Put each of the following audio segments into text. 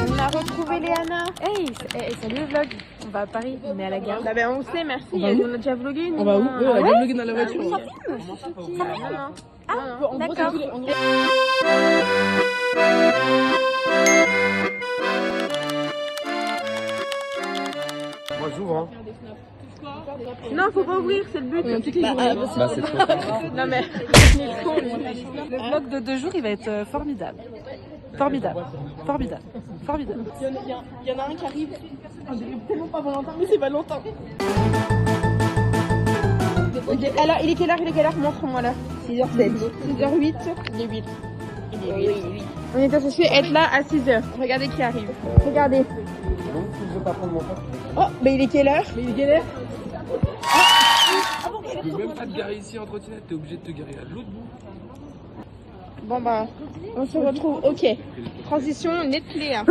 On a retrouvé Léana. Hey, salut le vlog. On va à Paris, on est à la gare. Bah ben on sait, merci. On a déjà vlogué. On va où? On a déjà vlogué dans la voiture. D'accord. Moi j'ouvre hein. Non, faut pas ouvrir, c'est le but. Bah c'est trop tard. Non mais, Le vlog de 2 jours, il va être formidable. Formidable. Formidable. Formidable. Il y en a un qui arrive. On dirait tellement pas Valentin, mais c'est Valentin. ok. Alors, il est quelle heure? Montre-moi là. 6h07. 6h08. Il est 8. On était censé être là à 6h. Regardez qui arrive. Regardez. Donc je veux pas prendre mon pote. Oh, mais il est quelle heure? Mais il est galère. Tu peux même pas te garer ici en trottinette, t'es obligé de te garer à l'autre bout. Bon bah, on se retrouve. Ok. Transition Netflix. Hein.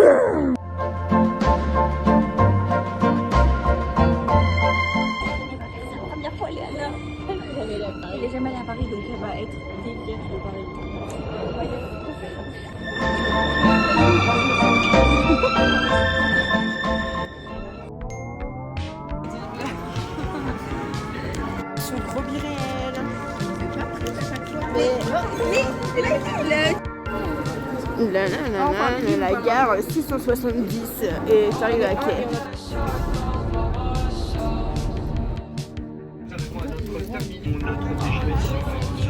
Première fois, Léana. Elle est jamais allée à Paris, donc elle va être déviée de Paris. Son gros biréel. La gare 670 et j'arrive à quai.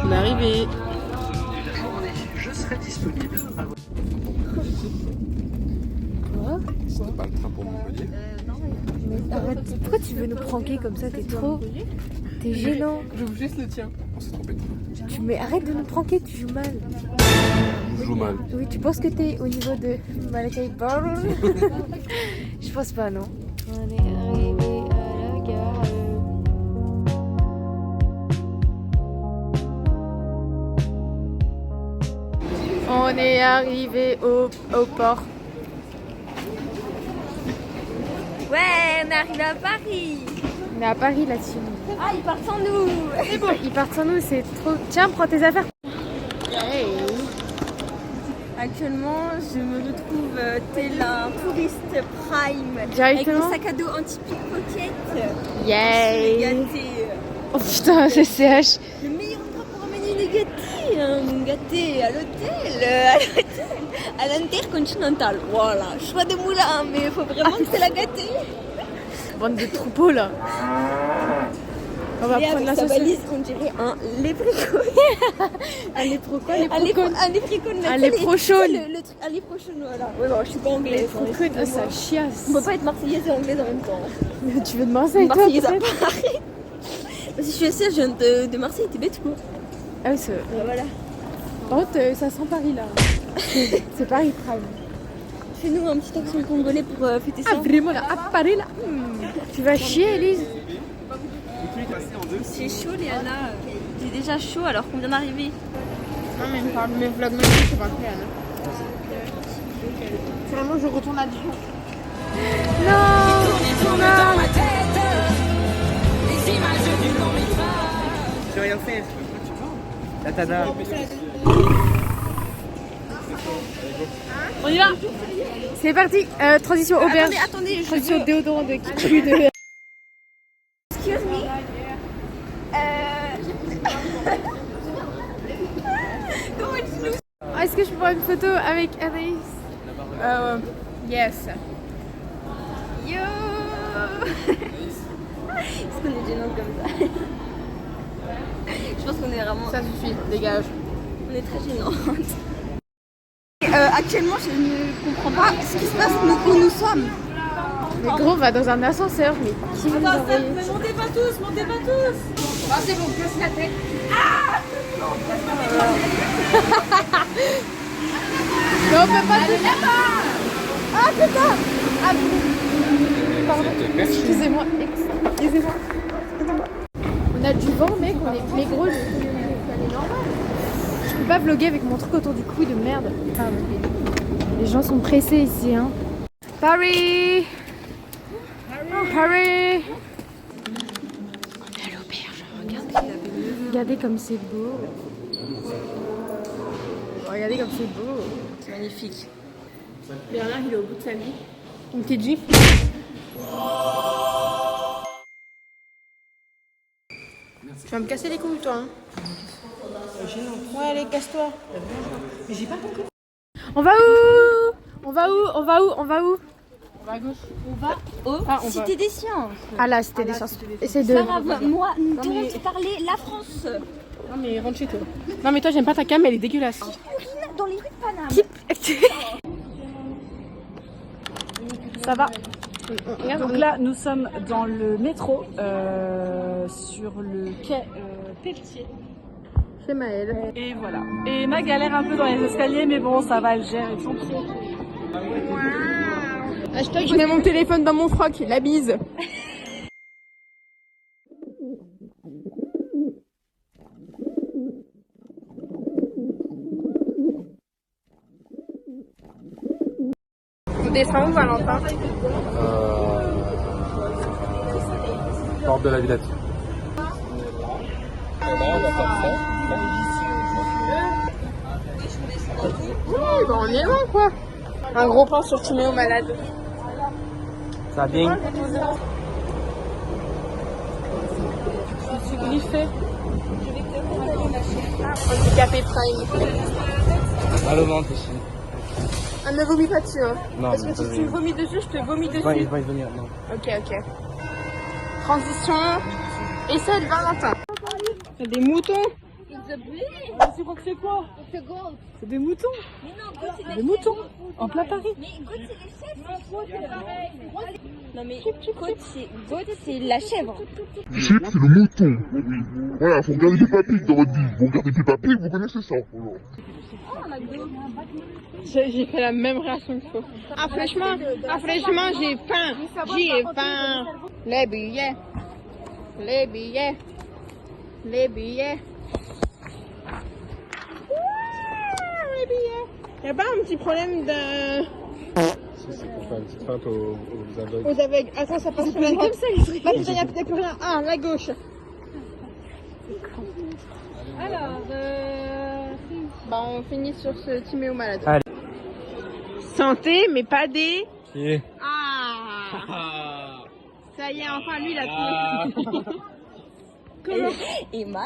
On est arrivé. Je serai disponible à votre... C'était pas le train pour Montpellier. Arrête, pourquoi tu veux nous pranker comme ça? T'es trop... T'es gênant. J'ouvre juste le tien. On s'est trompé de train. Mais arrête de nous pranker, tu joues mal. Je joue mal. Oui, tu penses que t'es au niveau de Malakai Bar? Je pense pas, non. On est arrivé à la gare. On est arrivé au port. Ouais, on est arrivé à Paris. On est à Paris là-dessus. Ah, ils partent sans nous. C'est bon, ils partent sans nous, c'est trop... Tiens, prends tes affaires. Hey. Actuellement, je me retrouve tel un touriste prime. Directement. Avec mon sac à dos anti-pickpocket. Yay. Gâté. Oh putain, c'est CH. Le meilleur endroit pour ramener une gâtée. Une gâtée à l'hôtel. À l'Intercontinental. Voilà. Choix de moulin, mais il faut vraiment que c'est la gâtée. Bande de troupeaux là. On va Et prendre avec la sa sauce. valise, on dirait un léprechaun. Un léprocon, Un léprechaun. Un léprochaune. Un léprochaune, voilà. Ouais, bon, je suis pas anglaise. Léprocon, oh, ça chiasse. On peut pas être marseillaise et anglaise en même temps. Tu veux de Marseille, toi Marseillaise à peut-être? Paris. Si je suis assise, je viens de Marseille, t'es bête quoi. Ah oui, c'est... Voilà. Par contre, ça sent Paris là. C'est Paris Prime. Fais-nous un petit accent congolais pour fêter ça. Ah vraiment là, à Paris là. Tu vas chier, Elise. C'est chaud, Léana. J'ai déjà chaud alors qu'on vient d'arriver. Non mais par mes vlogs même c'est pas clair. Finalement je retourne à Dijon. J'ai rien fait. La tada. On y va. C'est parti. Transition auberge. Attendez, je Transition veux... déodorant de cul de... Excuse me. Comment tu nous... Est-ce que je peux prendre une photo avec Anaïs? Yes. Yo. Est-ce qu'on est gênante comme ça? Je pense qu'on est vraiment... Ça suffit, dégage. On est très gênante. Actuellement, je ne comprends pas ce qui se passe où nous sommes. Mais gros, on va dans un ascenseur. Mais qui va nous envoyer? Montez pas tous, montez pas tous. Ah c'est bon, casse la tête. Mais on peut pas tout là-bas. Ah putain. Ah pardon. Excusez-moi. Excusez-moi. On a du vent, mec. On est... Mais gros, c'est normal. Je peux pas vlogger avec mon truc autour du cou de merde. Pardon. Les gens sont pressés ici, hein. Paris. Paris. On est à l'auberge. Regardez. Regardez comme c'est beau. Regardez comme c'est beau. C'est magnifique. Bernard, il est au bout de sa vie. Une petite gifle. Tu vas me casser les couilles, toi. Hein. Ouais, allez, casse-toi. Mais j'ai pas compris. On va où? On va où? On va où? On va où? On va à gauche. Oh, Cité des Sciences. Ah là, c'était des sciences. Essaye de... Sarah, moi, nous devons te parler la France. Non mais rentre chez toi. Non mais toi j'aime pas ta cam, elle est dégueulasse. Urine dans les rues de Paname. Ça va? Donc là, nous sommes dans le métro, sur le quai Pelletier. C'est Maëlle. Et voilà. Et Ma galère un peu dans les escaliers, mais bon, ça va, elle gère et son pied. Hashtag, je mets mon téléphone dans mon froc. La bise. On descend où, Valentin? Porte de la Villette. Oui, bah on est loin, quoi. Un gros plan sur Timéo malade. Ça va bien. Je suis griffée. Handicapé prime. Mal au ventre ici. Ah, ne vomis pas dessus, hein. Non, Parce que mais si tu me vomis dessus, je te vomis dessus. Ouais, il va y venir, non. Ok, ok. Transition. Essai de Valentin. Il y a des moutons. Tu crois que c'est quoi? C'est des moutons. Des moutons. En plein Paris. Non mais Goat, c'est la chèvre. Chip, c'est le mouton. Voilà, faut regarder les papiers dans votre vie. Vous regardez les papiers, vous connaissez ça. Voilà. J'ai fait la même réaction que toi. Ah, fraîchement, j'ai faim. J'ai faim. Les billets. Les billets. Les billets. Les billets. Y'a pas un petit problème de... Si, c'est pour faire une petite feinte aux aveugles. Aux aveugles. Attends, ça passe sur la comme ça, il n'y a peut-être plus rien. Ah, la gauche. Alors, bah, on finit sur ce Timéo malade. Allez. Santé, mais pas des... Qui est? Ah. Ça y est, enfin, lui, il a trouvé. Et moi,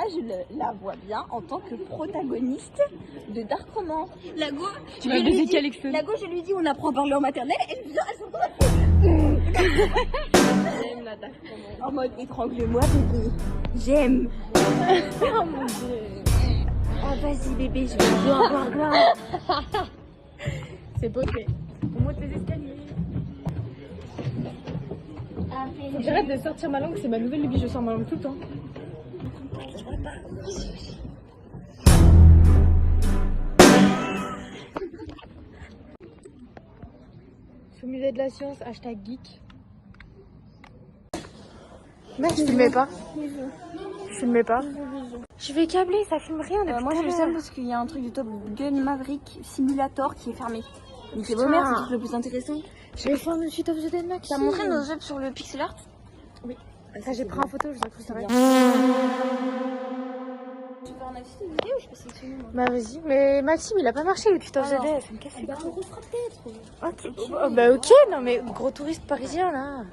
la vois bien en tant que protagoniste de Dark Romance. La go, Tu vas baiser quel extrait? La go, je lui dis on apprend à parler en maternelle, elle me dit elle s'entend la J'aime la Dark Romance. en mode étrangle-moi bébé. J'aime. Oh mon dieu. Oh vas-y bébé, je vais voir. C'est beauté. On monte les escaliers. Faut que j'arrête de sortir ma langue, c'est ma nouvelle lubie, je sors ma langue tout le temps. Au musée de la science, hashtag geek. Merde, je filmais pas. Je filmais pas. Je vais câbler, ça filme rien. Moi je le sais parce qu'il y a un truc du Top Gun Maverick Simulator qui est fermé. Mais c'est beau merde, c'est le truc le plus intéressant. Je vais faire une suite of the Dead Max. T'as montré nos œuvres sur le pixel art? Ça, j'ai pris en photo, je dois tout rien. Tu peux en afficher une vidéo ou je peux sélectionner moi? Bah vas-y, mais Maxime il a pas marché le suite of the Alors. Dead, ça me casse les Bah couilles. on refera peut-être. Ok, oh, bah ok, non mais gros touriste parisien là.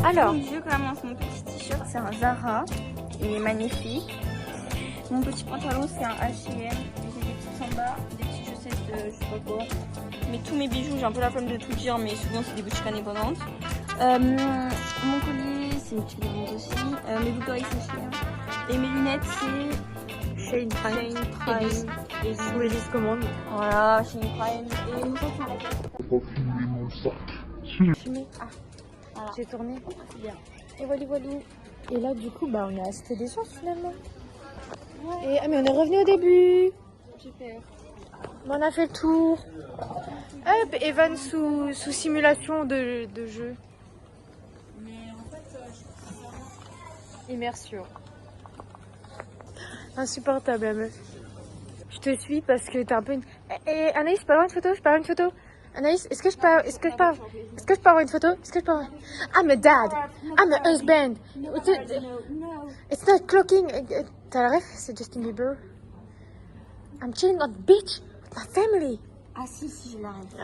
Alors, Mon Dieu, commence mon petit t-shirt, c'est un Zara. Il est magnifique. Mon petit pantalon, c'est un H&M. J'ai des petites sambas, des petites chaussettes, je sais pas quoi. Mais tous mes bijoux, j'ai un peu la flemme de tout dire, mais souvent c'est des boutiques indépendantes. Mon collier, c'est une petite bronze aussi. Mes boucles d'oreilles, c'est Shein. Et mes lunettes, c'est Shane Prime. Prime. Et sous Elise commande. Voilà, Shein Prime. Et une chaussure. Faut pas fumer mon sac. Fumé. Ah, Voilà. j'ai tourné. Bien. Et voilà, voilà. Et là, du coup, bah on est à la Cité des Sciences finalement. Et, ah, mais on est revenu au début. Super. On a fait le tour. Hop, Evan sous simulation de jeu. Immersion. Insupportable la meuf. Je te suis parce que t'es un peu une... Anaïs, je peux avoir une photo? Anaïs, est-ce que je peux avoir une photo? Est-ce que je peux avoir... I'm a dad. I'm a husband. It's not clocking. T'as le ref? C'est Justin Bieber. I'm chilling on the beach with my family. Ah si, je l'arrête.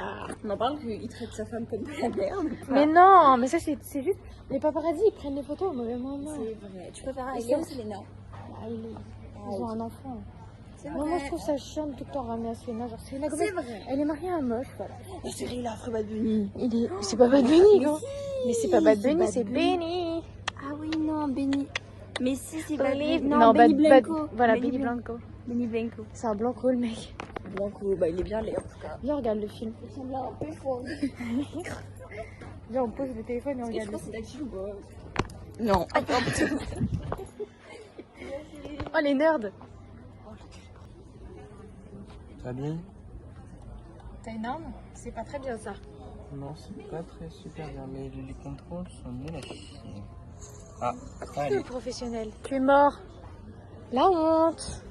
On en parle qu'il traite sa femme comme de la merde. Mais non, mais ça c'est juste... Les paparazzis, ils prennent des photos au mauvais moment. C'est vrai. Tu préfères Alice ou Selena? Ils ont un enfant. Moi je trouve ça chiant de tout le temps ramener à Selena. Genre, Selena Gomez, C'est vrai. elle est mariée à un moche. Voilà. La série, il a affreux Bad Bunny. C'est pas Bad Bunny, non? Mais c'est pas Bad Bunny, c'est Benny. Ah oui, non, Benny. Mais si, c'est Bad Bunny. Non, Benny Blanco. Voilà, Benny Blanco. Benny Blanco. C'est un blanco, le mec. Blanco, bah il est bien laid en tout cas. Viens, on regarde le film. Il semble un peu fort. Viens, on pose le téléphone et on Je regarde crois le que film. c'est d'actu ou pas? Non. Oh, les nerds. T'as bien? T'as une arme? C'est pas très bien ça. Non, c'est pas très super bien, mais les contrôles sont nuls à chier. Ah, Le allez. professionnel. Tu es mort. La honte.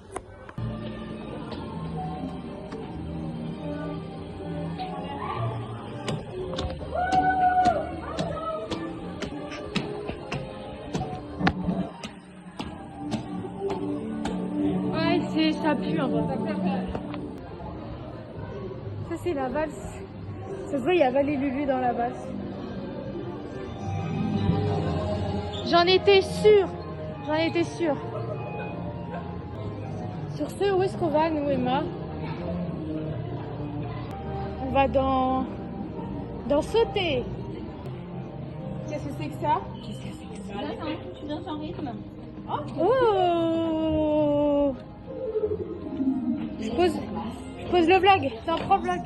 Ouais, ça pue en vrai. Ça c'est la valse. Ça se voit, il y a Val et Lulu dans la valse. J'en étais sûre. Sur ce, où est-ce qu'on va, nous, Emma? On va dans sauter. Qu'est-ce que c'est que ça? Tu viens sans rythme. Oh! Je pose le vlog. C'est un pro vlog.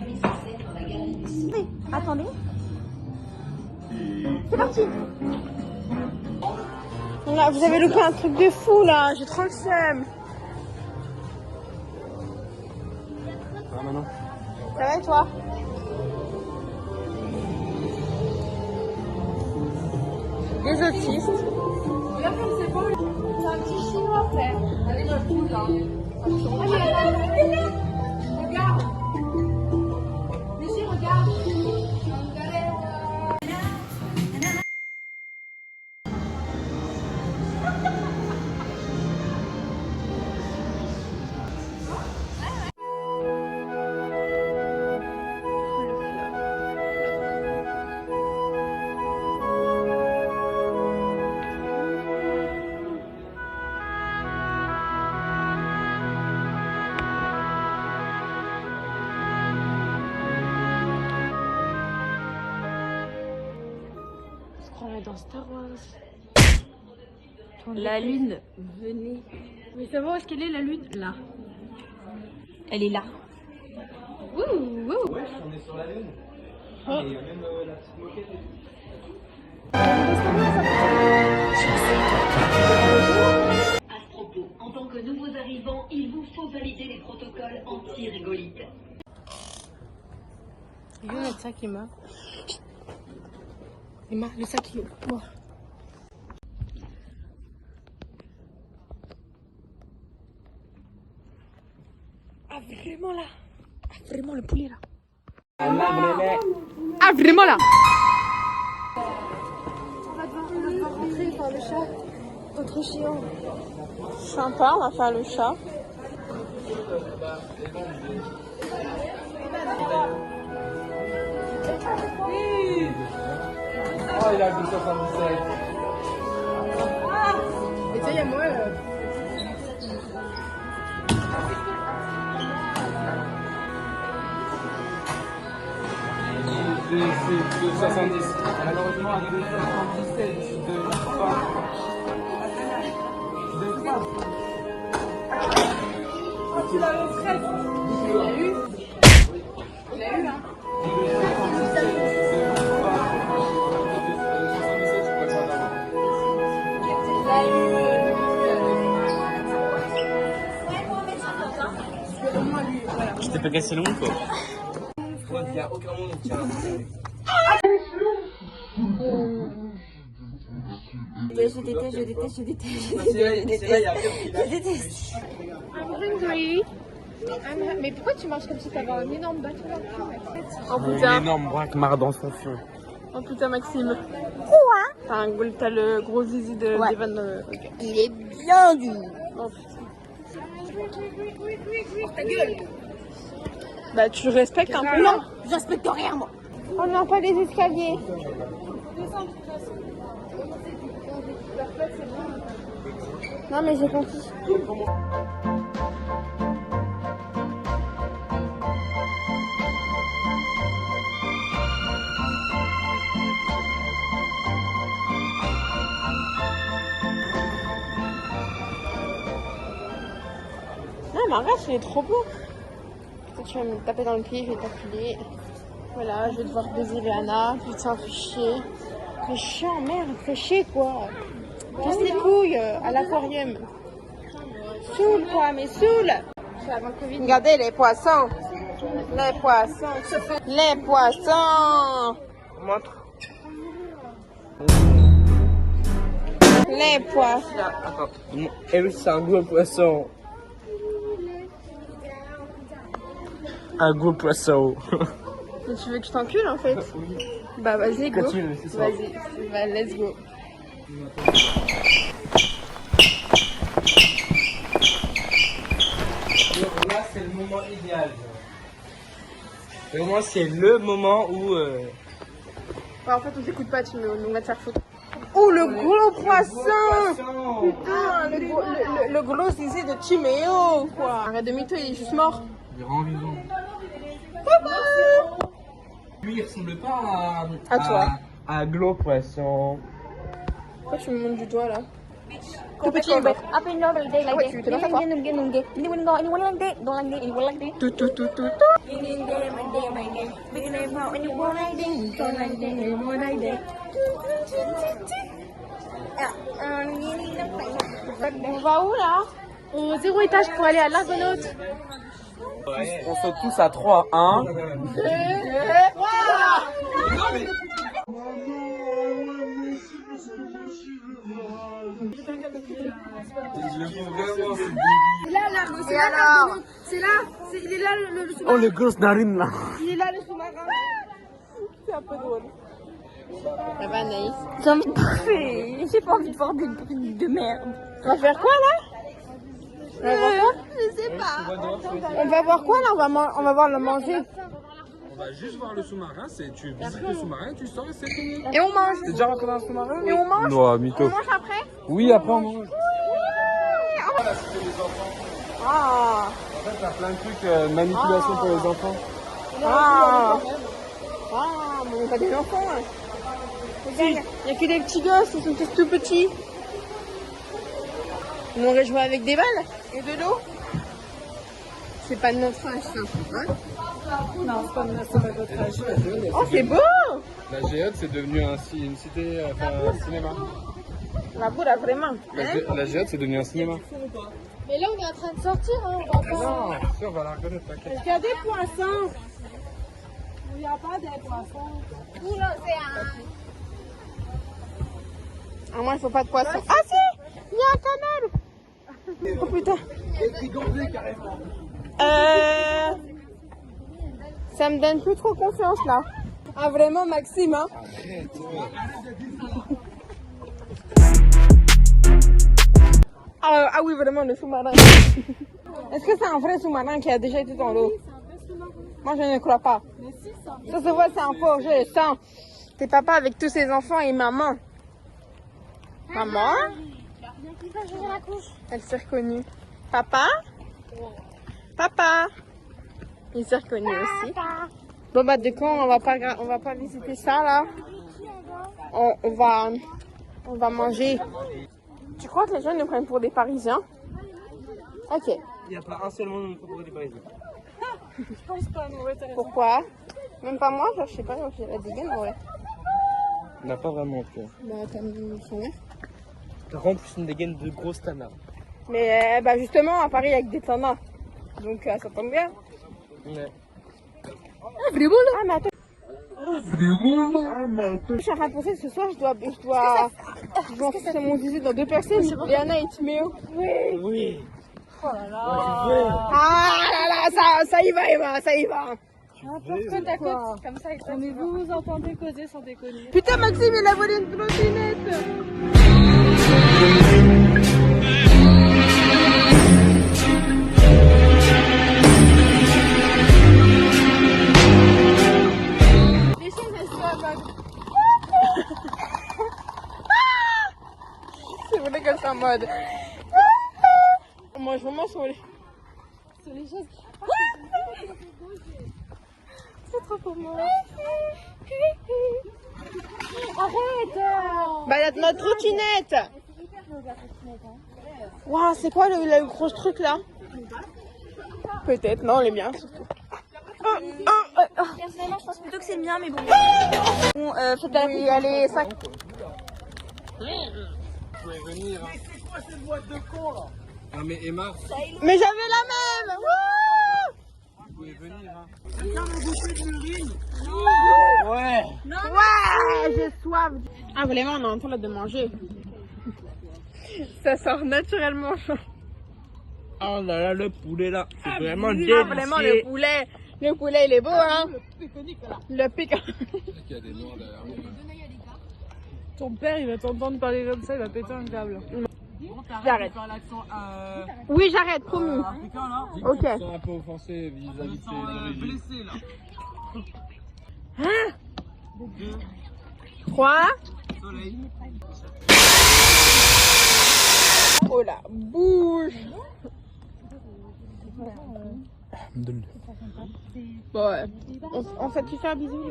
Attendez. Là, vous avez loupé un truc de fou là, j'ai trop le seum. Ah, Manon. Ça va et toi? Des autistes. Regarde comme c'est beau. C'est un petit chinois, frère. Allez, ma poule, là. Regarde. Lucie, regarde. On est dans Star Wars. La lune, venez. Mais ça va où est-ce qu'elle est la lune? Là. Elle est là. Wouh, wouh. Ouais, on est sur la lune. Oh. Et il y a même la petite moquette et tout. À ce propos, en tant que nouveaux arrivants, il vous faut valider les protocoles anti-rigolite. Je vais mettre ça qui m'a. Emma, le sac il est pour moi. Ah vraiment là? Ah vraiment le poulet là? Ah vraiment là? On va devoir rentrer voir le chat. Notre chien. Sympa, on va faire le chat. Oh, il a le 277. Et tu sais, il y a moi. C'est 270. Malheureusement, avec 277, de pas. Tu l'avais presque. Il a eu. Il a eu, hein. Je t'ai pas cassé le monde, quoi. Il n'y a aucun monde qui a. Je déteste. I'm hungry. Mais pourquoi tu marches comme si t'avais un énorme bateau là? Oh Une putain. énorme braque-marre dans son fion. Oh putain, Maxime. Quoi? T'as le gros zizi de d'Evan dans le... Ok. Il est bien dur. Oh putain. Bah tu respectes un peu. Non, je respecte rien moi. Oh non, pas les escaliers. Non mais j'ai compris. Non mais arrête, il est trop beau. Peut-être tu vas me taper dans le pied, je vais t'appuyer. Voilà, je vais devoir désirer Anna. Putain, fais chier. Fais chiant, merde, fais chier quoi. Casse les couilles à l'aquarium. Saoule quoi, mais saoule. Regardez les poissons. Les poissons. Les poissons. Montre. Les poissons. Attends. Elle, c'est un gros poisson. Un gros poisson. Mais tu veux que je t'encule en fait? Bah vas-y, go. Continue, c'est ça. Vas-y, bah, let's go. Là, c'est le moment idéal. Et au moins, c'est le moment où... Ouais, en fait, on t'écoute pas, on va te faire foutre. Oh, le gros poisson! Putain, le gros zizi de Timéo, quoi. Arrête de mytho, il est juste mort. Il rend vivant. Lui, il ressemble pas À toi. À un gros poisson. Pourquoi tu me montres du doigt là? Tout petit, but up in over day like Ouais, that. tu te lances à toi. Anyone like that? Don't like that. Anyone like that? Tout, tout, tout, tout, tout. On va où là? Au 0 étage pour aller à l'Argonaute. On saute tous à 3, 1. Et alors? Il est là le Oh, les grosses narines là. Il est là le sous-marin. C'est un peu drôle. Ça va Naïs? J'ai envie de bouffer. J'ai pas envie de voir des trucs de merde. On va faire quoi là? On va voir quoi? Je sais pas. On va voir quoi là? On va voir le manger. On va juste voir le sous-marin, tu visites le sous-marin, tu sors et c'est fini. Et on mange. T'es déjà rentré dans le sous-marin? Et on mange. Non, mytho. On mange après? Oui, après on mange. Ah. En fait, t'as plein de trucs, manipulation pour les enfants. Ah. Ah, mais on pas des enfants. Hein. Il n'y a que des petits gosses, ils sont tous tout petits. On aurait joué avec des balles et de l'eau. C'est pas de notre âge ça. Hein? Non, c'est pas notre âge. Oh, c'est beau! La Géode, c'est devenu une cité, un cinéma. La boule a vraiment. La Géode, c'est devenu un cinéma. Mais là, on est en train de sortir, hein. On va pas. Non, sûr, on va la reconnaître, t'inquiète. Il y a des poissons. Il n'y a pas des poissons. Tout l'océan. Ah, moi, il faut pas de poisson. Ah, si! Il y a un canal! Oh putain! Ça me donne plus trop confiance là. Ah, vraiment, Maxime, hein? Ah oui, vraiment, le sous-marin. Est-ce que c'est un vrai sous-marin qui a déjà été dans l'eau? Moi, je ne crois pas. Ça se voit, c'est un faux, je le sens. C'est papa avec tous ses enfants et maman. Maman? Elle s'est reconnue. Papa? Papa? Il s'est reconnu aussi. Bon bah, de quand on va pas visiter ça là. On va manger. Tu crois que les gens nous prennent pour des Parisiens? Ok. Il n'y a pas un seul monde où on peut trouver des Parisiens. Je pense pas, non, ouais, t'as raison. Pourquoi? Même pas moi, genre, je sais pas, j'ai la dégaine en vrai. On n'a pas vraiment en tout cas. Bah, comme son mère. T'as vraiment plus une dégaine de gros standard. Mais bah justement, à Paris, il y a que des tannas. Donc ça tombe bien. Ouais. Ah, vraiment là? Ah, mais attends. Je suis en train de penser que ce soir, je dois enregistrer mon zizi dans 2 personnes. Léana et Timéo. Oui. Ah là là! ça y va, ça y va. Côte à côte, comme ça. Mais vous entendez causer sans déconner. Putain, Maxime, il a volé une trottinette. Les chaises, elles sont à mode. C'est vrai qu'elle est en mode. Moi, je vraiment sur les chaises. C'est trop pour moi. Arrête. Bah, notre trottinette. Waouh, c'est quoi le gros truc là? Peut-être, non, les miens surtout. Personnellement, je pense plutôt que c'est le mien, mais bon. Bon, Faut aller, allez, 5. Vous pouvez venir. Hein. C'est quoi cette boîte de con là? Ah mais Emma, Mais j'avais la même. Wouh! vous pouvez venir. Hein. Ouais, j'ai soif. Ah, vraiment, on est en train de manger. Ça sort naturellement chaud. Oh là là, le poulet là, c'est vraiment délicieux. Ah, vraiment, le poulet, il est beau, hein. Le piquant. Il y a des noirs derrière nous. Ton père, il va t'entendre parler comme ça, il va péter un câble. J'arrête. Oui, j'arrête, promis. Ok. Ils sont un peu offensés vis-à-vis de ses blessés là. 3. Oh la bouche. Bon, ouais. On fait tu faire un bisou.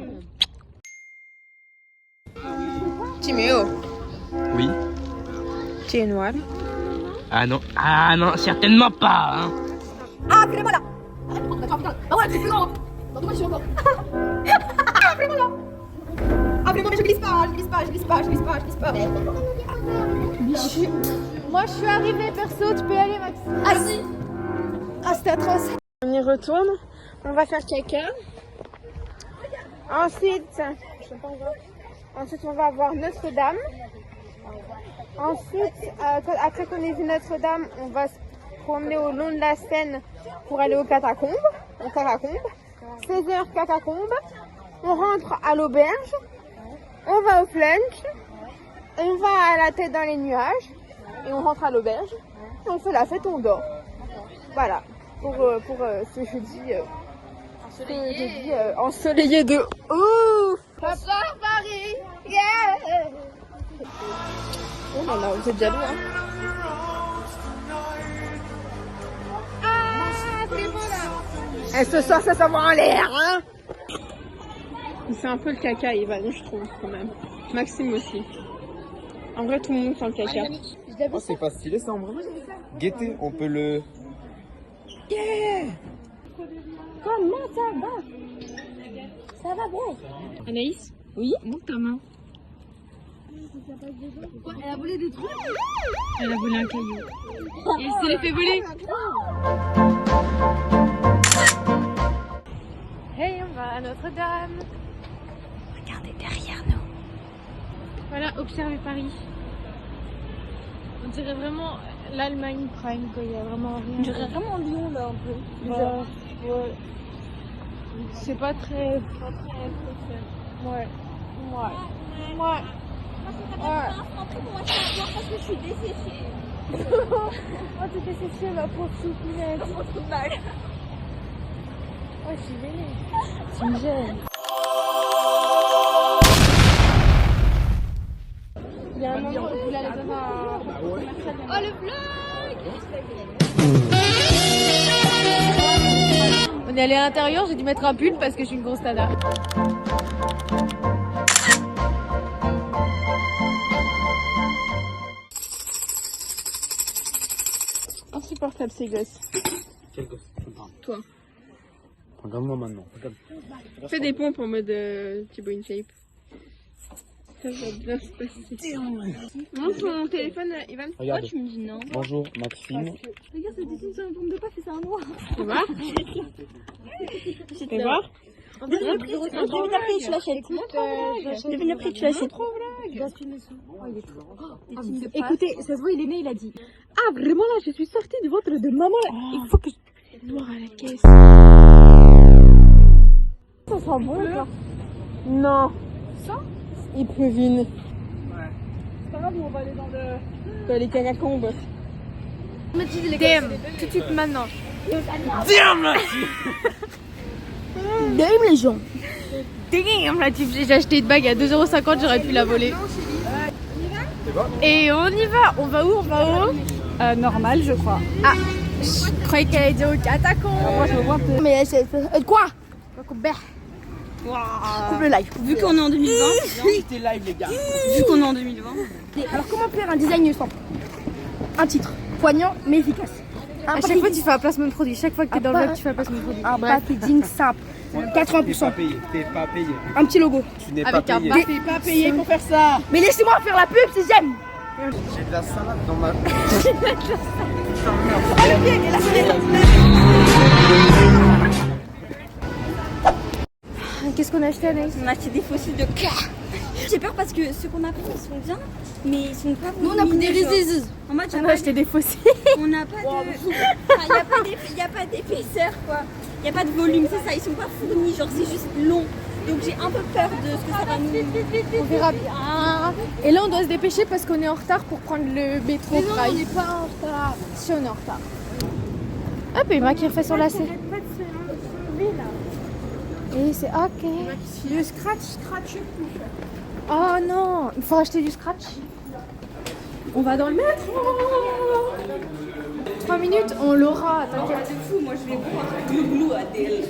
Timéo, Oui. tu es noir. Ah non, certainement pas. Hein. Ah, fais-le-moi là. Ah ouais, c'est plus grand. Dans moi, je suis encore. Ah, fais-le-moi là. Ah, fais-le-moi, mais je glisse pas. Moi, je suis arrivée, perso, tu peux y aller, Max. Ah, si. Ah, c'était atroce. On y retourne. On va faire caca. Ensuite, on va voir Notre-Dame. Ensuite, après qu'on ait vu Notre-Dame, on va se promener au long de la Seine pour aller aux catacombes. 16h catacombes. On rentre à l'auberge. On va au flunch. On va à la tête dans les nuages. Et on rentre à l'auberge. Et on fait la fête, on dort. Voilà. Pour ce jeudi. Ensoleillé de ouf. Bonsoir, Paris. Yeah. Oh là là, vous êtes jaloux, hein. Ah, c'est beau là. Et ce soir, ça va en l'air, hein. C'est un peu le caca, Ivan, je trouve, quand même. Maxime aussi. En vrai, tout le monde sent le caca. Oh, c'est pas stylé ça en vrai. Guettez, on peut le... Yeah. Comment ça va? Ça va bien. Anaïs? Oui? Montre ta main. Quoi, elle a volé des trucs? Elle a volé un caillou. Et elle se l'est fait voler. Hey, on va à Notre-Dame. Regardez derrière nous. Voilà, observez Paris. On dirait vraiment l'Allemagne prime, quoi. Il y a vraiment rien. On dirait vraiment Lyon là un peu. Bah, ouais. C'est pas très. Ouais. Ouais. Ouais. Moi, parce que je suis desséchée. Oh, t'es desséchée, ma pauvre choupinette. Trop mal. Oh, je suis gênée. Tu me gênes. Il y a un moment où vous allez dans un... Oh, le vlog. On est allé à l'intérieur, j'ai dû mettre un pull parce que je suis une grosse nana. Insupportable ces gosses. Quel gosse? Toi. Regarde-moi maintenant. Regarde. Fais des pompes en mode Thibaut InShape. Ça va bien se passer. Montre ton téléphone, Ivan. Regarde. Tu me dis non. Bonjour Maxime. Regarde, ça dessine sur une pompe de paf et c'est un noir. Tu vois? Tu vois? Devine après, tu l'achètes. Devine après, tu l'achètes. Écoutez, ça se voit, il est né, il a dit. Ah, vraiment là, je suis sortie du ventre de maman. Il faut que. Noir à la caisse. Ça sera bon là. Non. Ça il pleuvine. C'est pas grave, on va aller dans le... Dans les catacombes. DM, tout de suite maintenant. Damn les gens. Damn la type, j'ai acheté une bague à 2,50 €, j'aurais pu la voler. Et on y va. On va où? On va où? Normal, je crois. Ah, je croyais qu'elle allait dire au catacombe. Moi, je me vois un peu. Mais c'est quoi? Wow. Coupe le live. Vu qu'on est en 2020. C'était live, les gars. Vu qu'on est en 2020. Alors comment faire un design simple? Un titre poignant mais efficace. À chaque fois tu fais un placement de produit. Chaque fois que t'es dans le vlog tu fais un placement de produit. Un packaging simple. 80%. T'es pas payé. Un petit logo. Tu n'es Avec pas un payé. bas. T'es pas payé pour faire ça. Mais laissez-moi faire la pub si j'aime. J'ai de la salade dans ma... Qu'est-ce qu'on a acheté Anaïs? On a acheté des fossiles de cœur. J'ai peur parce que ceux qu'on a pris ils sont bien, mais ils sont pas. Nous on a pris des riziz. En mode On a acheté des fossiles. on n'a pas de. Il n'y a pas d'épaisseur quoi. Il n'y a pas de volume, c'est ça. Ils sont pas fournis, genre c'est juste long. Donc j'ai un peu peur de ce que ça va nous. On verra bien. Et là on doit se dépêcher parce qu'on est en retard pour prendre le métro. Mais non, on n'est pas en retard. Si on est en retard. Hop, et Emma qui refait son lacet. Et c'est ok. Le scratch. Oh non, il faut acheter du scratch. On va dans le métro. 3 minutes, on l'aura, t'inquiète. C'est fou, moi je vais boire glou Adèle.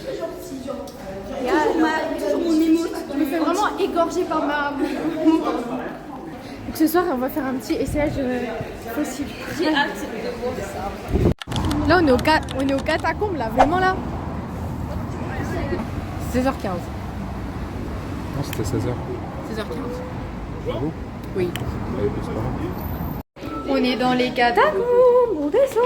Toujours mon émote. Je me fais vraiment égorger par ma... Donc ce soir, on va faire un petit essayage fossile. J'ai hâte de voir ça. Là, on est au catacombe, là, vraiment là. 16h15. Non, c'était 16h. 16h15. J'avoue. Oui. Ouais, c'est pas grave. On est dans les catacombes, on descend.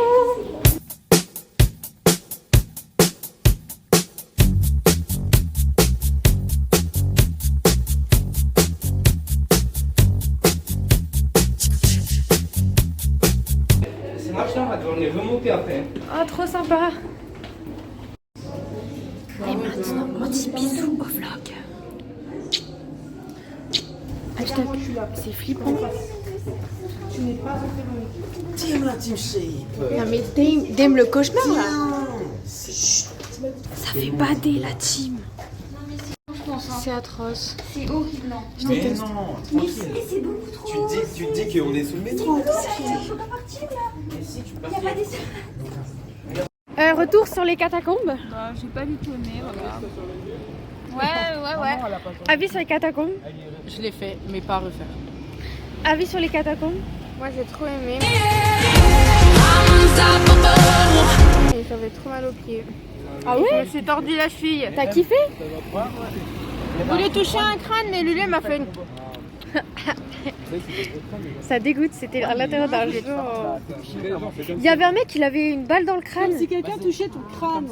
C'est marché, on est remonté après. Ah, trop sympa. Et maintenant, on dit bisous au vlog. Hashtag, c'est flippant. Team la team shape. Non mais Dame le cauchemar là. Ça fait bader la team. C'est atroce. C'est horrible. Je Mais déteste. non, tranquille. C'est beaucoup trop. Tu te dis qu'on est sous le métro. Il faut pas partir là. Mais si, tu peux Il n'y a pas des. Retour sur les catacombes. Bah, j'ai pas du tout aimé, voilà. Ouais. Avis sur les catacombes. Je l'ai fait, mais pas à refaire. Avis sur les catacombes. Moi j'ai trop aimé. Et j'avais trop mal aux pieds. Ah ouais? Je me suis tordu la cheville. T'as kiffé? Je voulais toucher un crâne, mais Lulu m'a fait une... Ça dégoûte, c'était à l'intérieur d'un jeu. Il y avait un mec, il avait une balle dans le crâne. Si quelqu'un touchait ton crâne,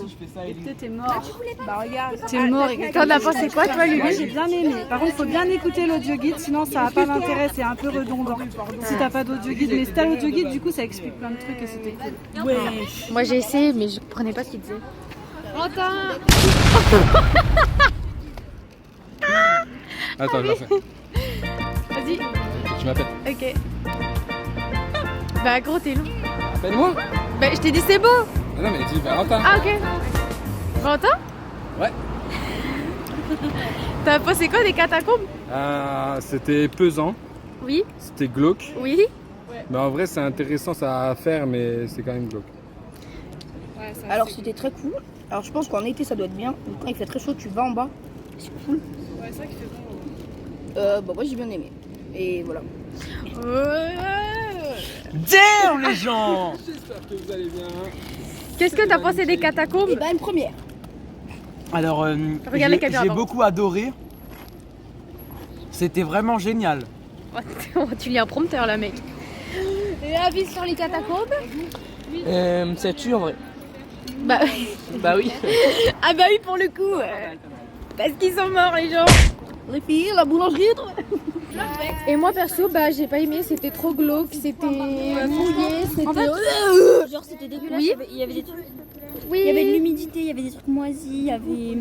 et que t'es mort. Bah regarde. T'es mort. T'en as pensé quoi toi Moi Lulu? j'ai bien aimé. Par contre, faut bien écouter l'audio guide, sinon ça n'a pas d'intérêt, c'est un peu redondant. Si t'as pas d'audio guide, mais si t'as l'audio guide, du coup ça explique plein de trucs et c'était cool. Ouais. Moi j'ai essayé mais je comprenais pas ce qu'il disait. Quentin. Attends, je la fais. Vas-y. Tu m'appelles. Ok. Bah gros t'es long. Appelle-moi. Bah je t'ai dit c'est beau. Ah non, mais dis Valentin. Ah ok. Valentin? Ouais. T'as pensé quoi des catacombes? C'était pesant, Oui. c'était glauque. Oui. Mais en vrai, c'est intéressant ça à faire, mais c'est quand même glauque. Alors c'était très cool. Alors je pense qu'en été ça doit être bien. Donc, quand il fait très chaud, tu vas en bas. C'est cool. Ouais, c'est vrai qu'il fait bon. Bah moi j'ai bien aimé. Et voilà. Damn les gens. J'espère que vous allez bien. Qu'est-ce que t'as pensé des catacombes? Et bah une première. Alors, Regarde les caméras, j'ai pardon. beaucoup adoré. C'était vraiment génial. Tu lis un prompteur là mec. Et avis sur les catacombes? C'est tu en vrai? Bah, Bah oui. ah bah oui pour le coup. Parce qu'ils sont morts les gens. Les filles, la boulangerie. Et moi perso, bah j'ai pas aimé, c'était trop glauque, c'était mouillé, c'était... Genre c'était dégueulasse, Oui. il y avait des trucs. Oui. Il y avait de l'humidité, il y avait des trucs moisis, il y avait...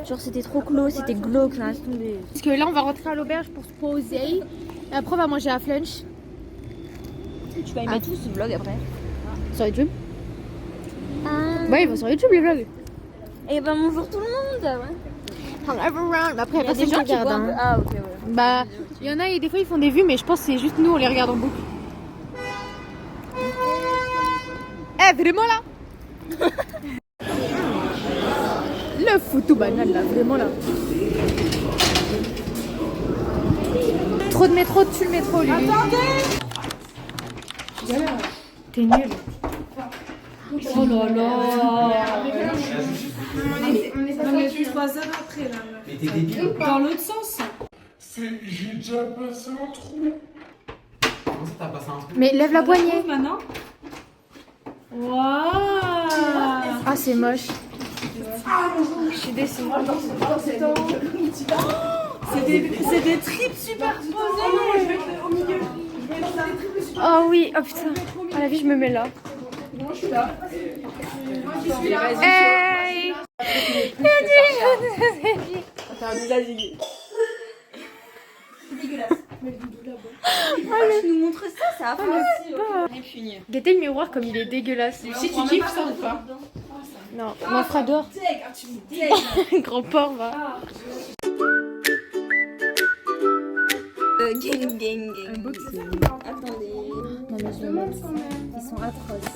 Genre c'était trop clos, c'était glauque là, laisse tomber. Parce que là on va rentrer à l'auberge pour se poser. Et après on va manger à Flunch. Tu vas y mettre tout ce vlog après. Sur YouTube. Ouais, ils vont sur YouTube les vlogs. Et ben bonjour tout le monde. Ouais. Après, Il y a des gens qui regardent. regardent. Ah ok ouais. Bah, il y en a et des fois ils font des vues, mais je pense que c'est juste nous, on les regarde en boucle. Eh, vraiment là. Le photo banal là, vraiment là. Trop de métro, tue le métro, lui. T'es nul. Oh là là. On est 3 heures après là. Mais t'es débile. Dans l'autre sens. J'ai déjà passé un trou. Comment ça t'as passé un truc? Mais lève la poignée. Maintenant. Waouh. Ah, c'est moche. Je suis déçue. C'est des tripes superposées. Au milieu. Oh oui, oh putain. À la vie, je me mets là. Hey. Tu nous montres ça, ça a pas. Guettez le miroir comme il est dégueulasse. Si tu kiffes ça ou pas? Non, on en fera dehors. Grand porc, va. Gang, gang, gang. Attendez. Non mais je vais mettre. Ils sont atroces.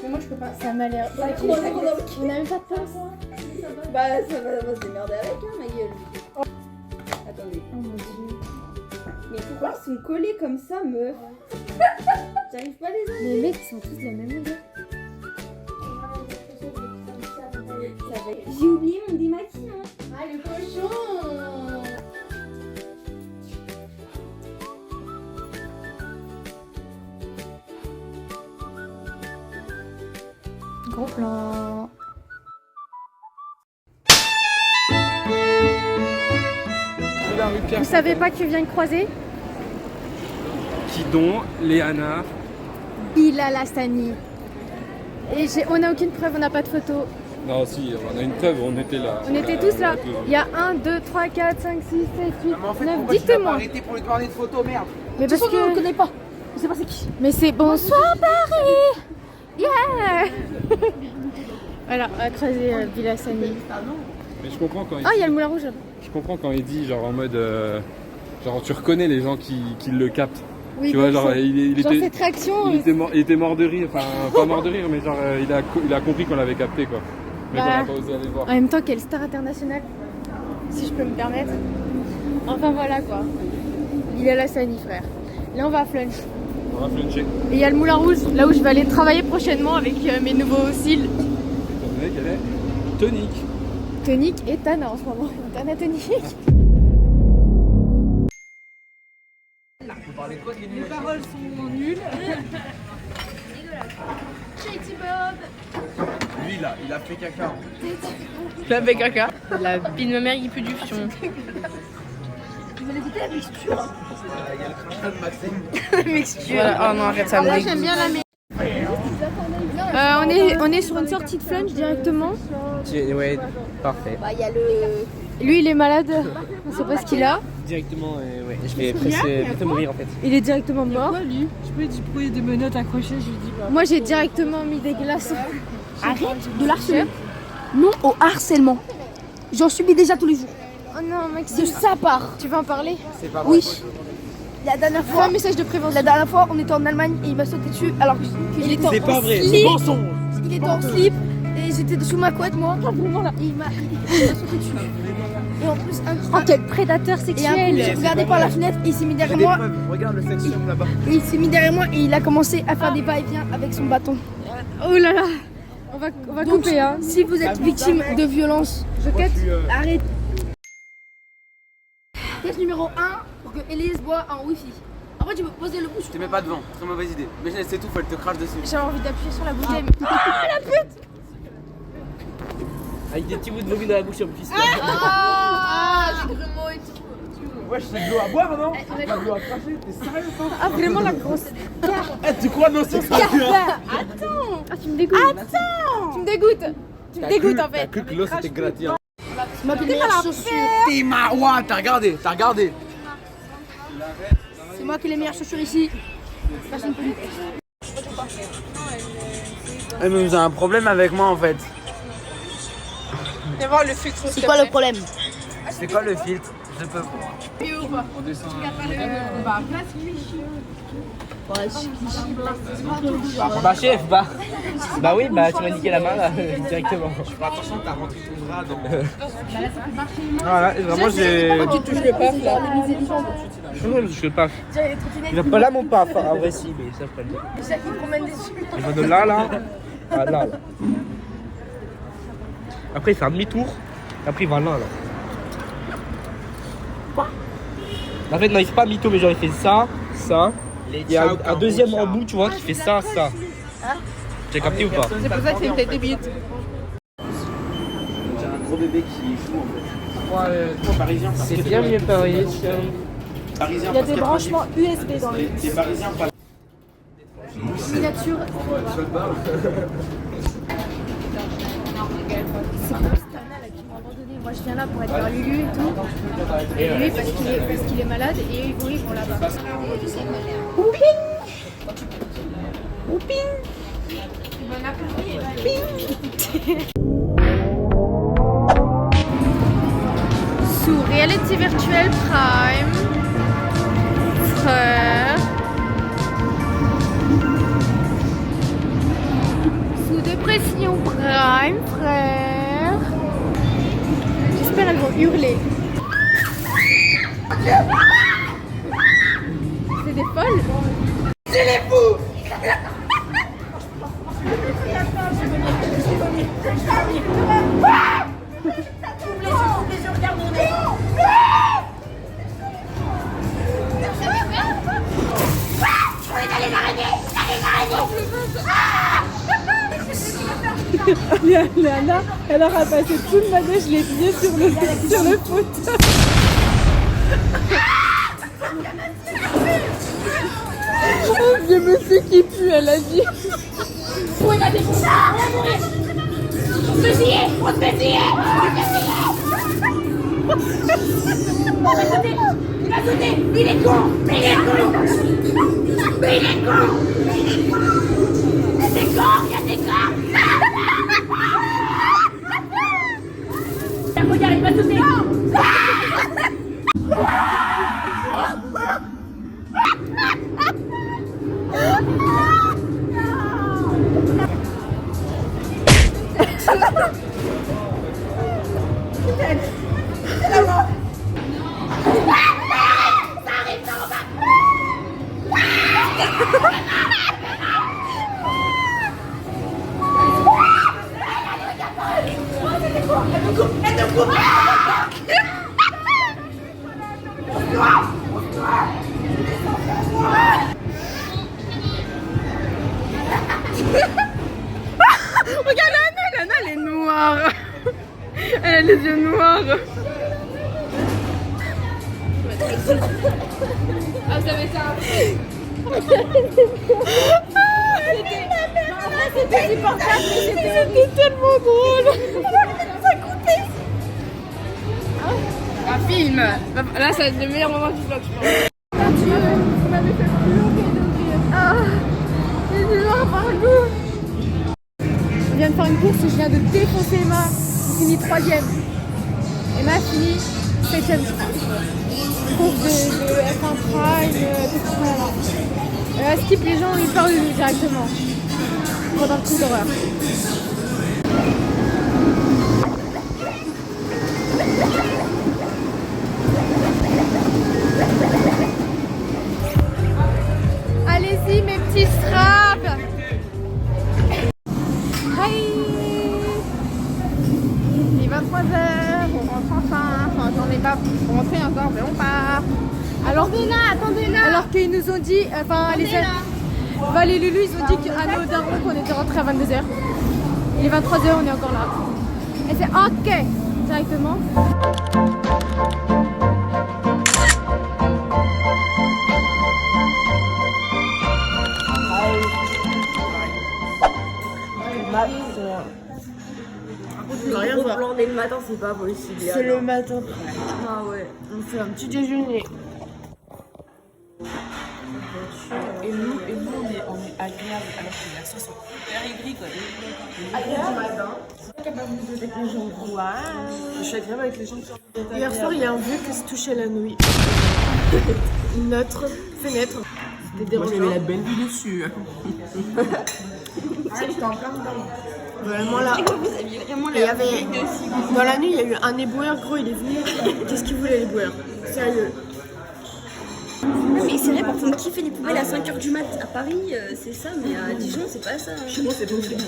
Mais moi je peux pas. Ça m'a l'air. On a même pas de pince. Bah ça va se démerder avec hein ma gueule. Attendez. Oh mon dieu. Mais pourquoi ils sont collés comme ça meuf? J'arrive pas à les enlever. Les mecs ils sont tous de la même longueur. J'ai oublié mon démaquillant. Ah le cochon. Gros plan. Vous savez pas qui vient de croiser? Qui donc? Léana. Bilal Hassani. Et on n'a aucune preuve, on n'a pas de photo. Non, si, on a une preuve, on était là. On était tous là. Il y a 1, 2, 3, 4, 5, 6, 7, 8, 9, 10 témoins. Arrêtez pour lui parler de photos, merde. Mais parce que... on ne connaît pas. Je sais pas c'est qui. Mais c'est bonsoir Paris. Yeah. Voilà, on va creuser Bilal Hassani. Mais je comprends quand il Oh, il y a le moulin rouge. Je comprends quand il dit genre en mode genre tu reconnais les gens qui le captent. Oui, Tu vois genre il genre était cette réaction. il était mort de rire, enfin pas mort de rire mais genre il a compris qu'on l'avait capté quoi. Mais Bah, qu'on n'a pas osé aller voir. En même temps, quelle star internationale, si je peux me permettre. Enfin voilà quoi. Bilal Hassani, frère. Là, on va à Flunch. On va fluncher. Et il y a le moulin rouge, là où je vais aller travailler prochainement avec mes nouveaux cils. Étant donné qu'elle est tonique. Tonique et Tana en ce moment. Tana tonique. Les paroles sont nulles. Lui, là, il a fait caca. La avec caca. La bille de ma mère qui pue du fion. Vous allez goûter la mixture. Il y a le crachat de Maxime. Mixture. Voilà. Oh non, arrête ça. Moi j'aime bien la on est sur une sortie de Flunch directement. Ouais, parfait. Bah il y a le... Lui il est malade, on sait pas ce qu'il a. Directement, ouais, je vais presque mourir en fait. Il est directement mort. Lui, je peux lui dire pourquoi il y a des menottes accrochées, je lui dis pas. Moi j'ai directement mis des glaçons. Arrête de l'harceler. Non au harcèlement. J'en subis déjà tous les jours. Oh non De Maxime, sa part. tu veux en parler? C'est pas vrai. Oui. La dernière Fais fois, un message de prévention. la dernière fois, on était en Allemagne et il m'a sauté dessus alors qu'il était en C'est pas vrai, c'est slip. mensonge. Il était en slip et j'étais sous ma couette moi. Vraiment là. Et il m'a sauté dessus. Et en plus Oh quel prédateur et un coup, sexuel. j'ai regardé par la fenêtre et il s'est mis derrière moi. Regarde le section là-bas. Et il s'est mis derrière moi et il a commencé à faire des va-et-vient avec son bâton. Oh là là. On va Donc, couper hein. si vous êtes victime de violence, je cut. Arrête. Test numéro 1 pour que Elise boit en wifi. Après tu peux poser le bouche. Tu te mets pas devant, très mauvaise idée. Mais c'est tout, elle te crache dessus. J'avais envie d'appuyer sur la bouteille. Avec des petits bouts de vomi dans la bouche en plus. Ah, j'ai grumeaux et tout. Wesh, c'est de l'eau à boire, non? Pas de l'eau à cracher, t'es sérieux, toi? Ah, vraiment la grosse. Eh, tu crois, non, c'est gratuit, hein? Attends. Ah, tu me dégoûtes. Attends. Tu me dégoûtes. Tu me dégoûtes en fait. T'as cru que l'eau c'était gratuit, hein? Tu m'as piqué la chaussure. T'es ouah, t'as regardé, t'as regardé. C'est moi qui ai les meilleures chaussures ici. Personne peut. Eh, mais vous avez un problème avec moi en fait. Viens voir le filtre. C'est quoi le problème? C'est quoi le filtre? Je peux pas. Bah chef, bah oui, bah tu m'as niqué la main là, directement. Attention, t'as rentré ton bras dans voilà, vraiment j'ai... Tu touches le paf là. Non, je touche le paf. Il va pas là mon paf, ah ouais si, mais ça prenne. Il va de là, à là. Après il fait un demi-tour, après il va là. En fait non, il fait pas demi-tour, mais genre il fait ça. Il y a un deuxième en bout, tu vois, qui fait ça. Tu as capté ou pas? C'est pour ça que c'est une tête de bite. J'ai un gros bébé qui joue en fait. Trois parisiens. C'est bien mieux Paris. Il y a des branchements USB dans les. Des parisiens pas. Miniature. C'est Stana là qui m'a abandonné. Moi je viens là pour être vers Lulu et tout. Et lui parce qu'il est malade et ils vont là-bas. Ouping. Sous Reality Virtual Prime, frère. Sous Dépression Prime, frère. J'espère qu'elles vont hurler. C'est des folles. C'est les fous. Léana, elle aura passé tout le manège les pieds sur le fauteuil. Un vieux monsieur qui pue, elle a dit. Regarde Lana, elle est noire. Elle a les yeux noirs. Ah, ça va être c'était supportable, c'était tellement drôle. Un film. Là, ça va être le meilleur moment du vlog, je pense. Dieu, vous m'avez fait pleurer de rire. Ah, j'ai du noir partout. Je viens de faire une course, je viens de défoncer Emma. J'ai fini 3ème. Emma a fini 7ème. Course de F1 Prime, skip, les gens ils parlent de nous directement. Pendant le coup d'horreur. Allez-y mes petits straps. Hi. Il est 23h, on rentre enfin. Enfin, j'en ai pas pour rentrer encore, mais on part. Alors, attendez là. Alors qu'ils nous ont dit, enfin les Lulu, ils ont dit qu'à nos darons qu'on était rentrés à 22h. Il est 23h, on est encore là. Et c'est ok directement. Rien voir. Blanc dès le matin, c'est pas possible. C'est le matin. Ah ouais. On fait un petit déjeuner. Et nous, on est agréable alors que les garçons sont hyper aigris quoi. Je suis agréable avec les gens qui sont Hier soir, il y a un vieux qui se touchait la nouille. Notre fenêtre. C'était dérangeant. Moi, j'avais la belle vue dessus. Vraiment là. Il y avait... Dans la nuit, il y a eu un éboueur, gros, il est venu. Qu'est-ce qu'il voulait, l'éboueur? Sérieux. Non, mais c'est vrai, par contre, qui fait les poubelles à 5h du mat à Paris, c'est ça, mais à Dijon, c'est pas ça. Chez moi, c'est pas aussi bon.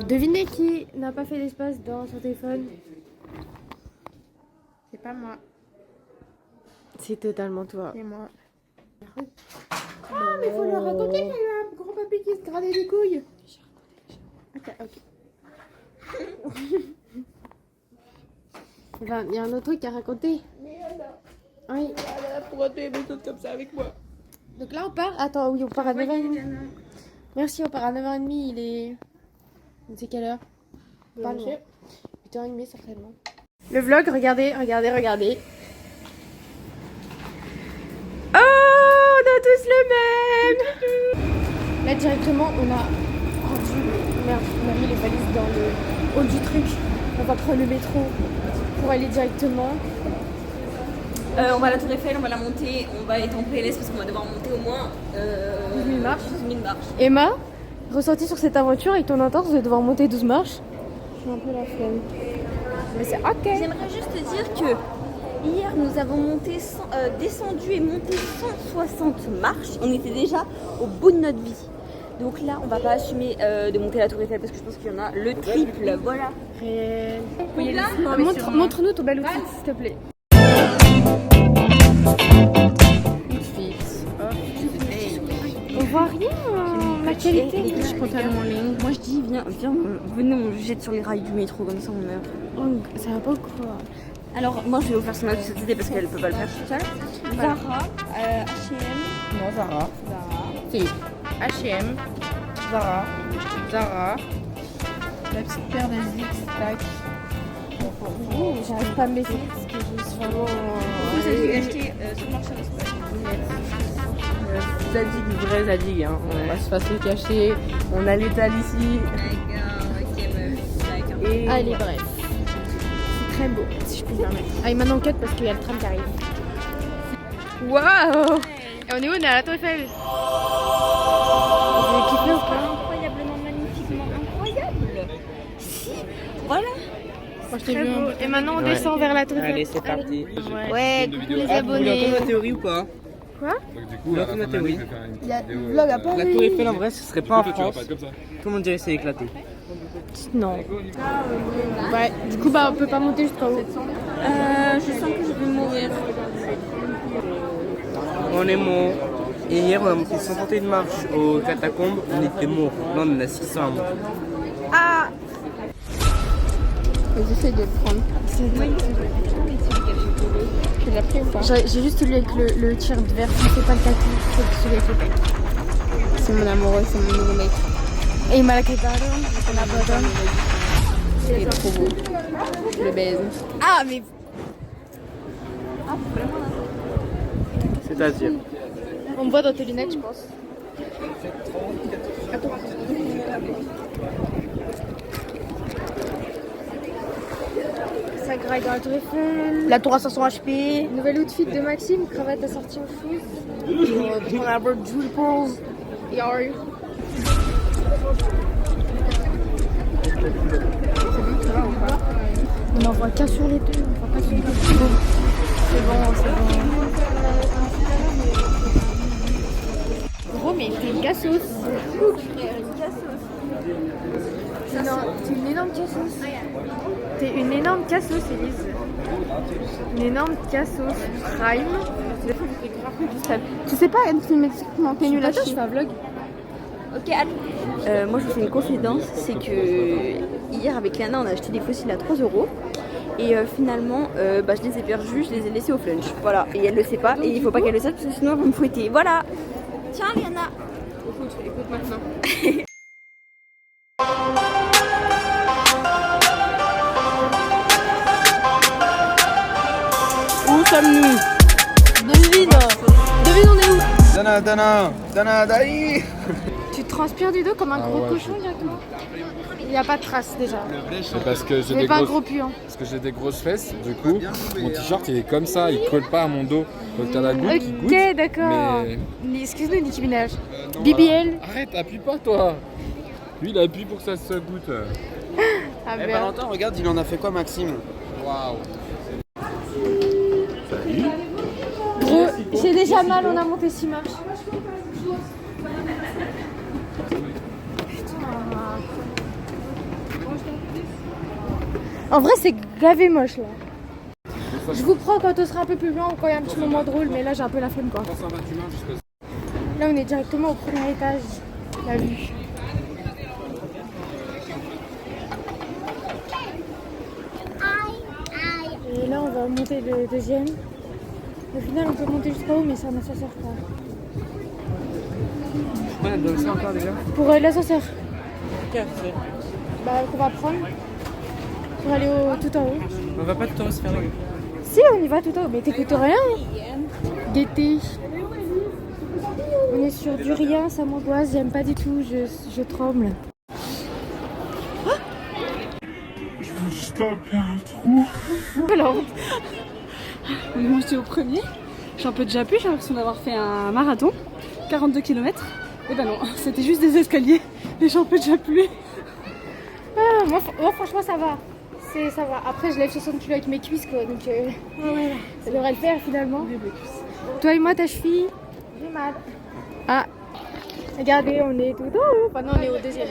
Devinez qui n'a pas fait d'espace dans son téléphone? C'est pas moi. C'est totalement toi. C'est moi. Ah, mais faut leur raconter qu'il y a eu un grand papy qui se grattait les couilles. Ok. Enfin, il y a un autre truc à raconter. Oui. Pourquoi tu es méthode comme ça avec moi? Donc là, on part. Attends, oui, on part à 9h30. Merci, on part à 9h30. Il est. C'est quelle heure? Pas loin. 8h30 certainement. Le vlog, regardez. Oh, on a tous le même. Là, directement, on a rendu. Merde, on a mis les valises dans le haut du truc. On va prendre le métro pour aller directement. On va à la Tour Eiffel, on va la monter, on va être en PLS parce qu'on va devoir monter au moins 12 000 marches. 12 000 marches. Emma, ressenti sur cette aventure avec ton intense de devoir monter 12 marches? J'ai un peu la flemme. Mais c'est ok. J'aimerais juste te dire que hier nous avons monté descendu et monté 160 marches. On était déjà au bout de notre vie. Donc là, on va pas assumer de monter la Tour Eiffel parce que je pense qu'il y en a le triple. Voilà. Montre-nous ton bel outfit, s'il te plaît. On voit rien, la qualité. Je pantalon en ligne. Moi je dis, viens, venez, on le jette sur les rails du métro, comme ça on meurt. Oh, ça va pas quoi. Alors, moi je vais vous faire son avis cette idée parce qu'elle peut pas le faire toute seule. Zara, H&M. Non, Zara. Si. H&M. Zara. La petite paire d'Asics, tac. Oh, j'arrive pas à me baisser parce que je suis vraiment. Vous avez acheté sur le marché d'Espagne. Zadig, vrai Zadig, hein. On va se faire se cacher. On a l'étal ici. D'accord, ok, meuf. Et... Allez, bref. C'est très beau, si je peux me permettre. Allez, maintenant on cut parce qu'il y a le tram qui arrive. Waouh! Et on est où? On est à la Tour Eiffel. Vous avez kiffé ou pas? Incroyablement, magnifiquement incroyable. Si, voilà. Moi, je t'ai Très vu beau. un peu. Et maintenant on descend vers la Tour Eiffel. Allez, c'est parti. Ouais, coucou les Vous abonnés. entendez ma théorie ou pas? Quoi? Vous entendez ma théorie? Il y a le vlog à Paris. La Tour Eiffel en vrai, ce serait pas en France. Comment dire, c'est éclaté. Non. Ouais, du coup, bah on peut pas monter jusqu'en haut. Je sens que je vais mourir. On est mort. Et hier, on a monté 131 marches aux catacombes, on était morts. Là, on en a 600 à monter. Ah! J'essaie de le prendre. Tu l'as pris ou pas? J'ai juste celui avec le t-shirt vert, c'est pas le kaki, c'est celui avec le bec. C'est mon amoureux, c'est mon nouveau mec. Et il m'a la bottom. Il est trop beau. Je le baise. Ah, mais. C'est-à-dire? On me voit dans tes lunettes, je pense. Ça graille dans la Tour Eiffel. La tour à 500 HP. Nouvel outfit de Maxime, cravate assortie en fous. On a un peu de Jules Pauls. Yar. On n'en voit qu'un sur les deux. On voit pas sur les deux. C'est bon. Gros, mais t'es une cassos. Non, t'es une énorme cassos. T'es une énorme cassos, Elise. Une énorme cassos. Prime. Tu sais pas, elle filme comment t'es nul à Attends, je chier. fais un vlog. Ok, moi je vous fais une confidence, c'est que hier avec Léana on a acheté des fossiles à 3 €. Et finalement, je les ai perdus, je les ai laissés au flunch. Voilà, et elle le sait pas, et il faut pas qu'elle le sache parce que sinon elle va me fouetter. Voilà. Tiens, Liana. Écoute maintenant. Où sommes-nous? Devine, on est où? Dana, Dali. Tu transpires du dos comme un gros cochon directement. Il n'y a pas de traces déjà. C'est parce que j'ai Mais des pas un grosses... gros puant. Parce que j'ai des grosses fesses, du coup, mon t-shirt il est comme ça, il colle pas à mon dos. Donc t'as la goutte qui goûte. Ok, d'accord. Mais... Excuse-nous, Nicki Minaj. BBL. Arrête, appuie pas toi. Lui il appuie pour que ça se goûte. Ah, Eh merde. Valentin, regarde, il en a fait quoi Maxime? Waouh. Gros, j'ai déjà mal, on a monté 6 marches. En vrai, c'est gavé moche là. Je vous prends quand on sera un peu plus loin ou quand il y a un petit moment drôle, mais là j'ai un peu la flemme quoi. Là on est directement au premier étage, la vue. Et là on va monter le deuxième. Au final on peut monter jusqu'à haut mais ça ne sert pas. Ouais, elle donne ça encore déjà. Pour l'ascenseur. Ok, Qu'on va prendre pour aller tout en haut. on va pas tout se faire. Si, on y va tout en haut, mais t'écoutes rien. Gaieté. On est sur du rien, ça m'angoisse, j'aime pas du tout, je tremble. Alors, on est monté au premier. J'en peux déjà plus, j'ai l'impression d'avoir fait un marathon, 42 km. Et ben non, c'était juste des escaliers, mais j'en peux déjà plus. Ah, moi franchement ça va. Ça va. Après je lève 60 kg avec mes cuisses quoi, donc ça devrait le faire finalement. Toi et moi ta cheville, j'ai mal. Ah, regardez, on est tout en haut. Enfin non, on est au deuxième.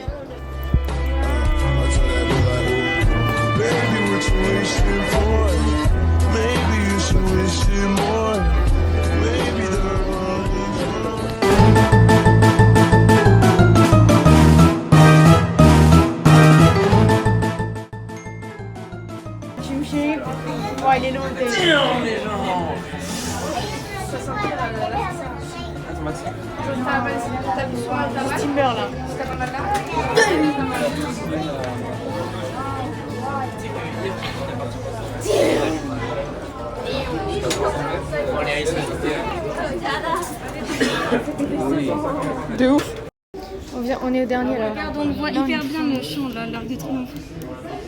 Oh, il est long le thé. Timber là. De ouf. On est au dernier là. Regarde, on le voit hyper bien le champ là, l'Arc de Triomphe.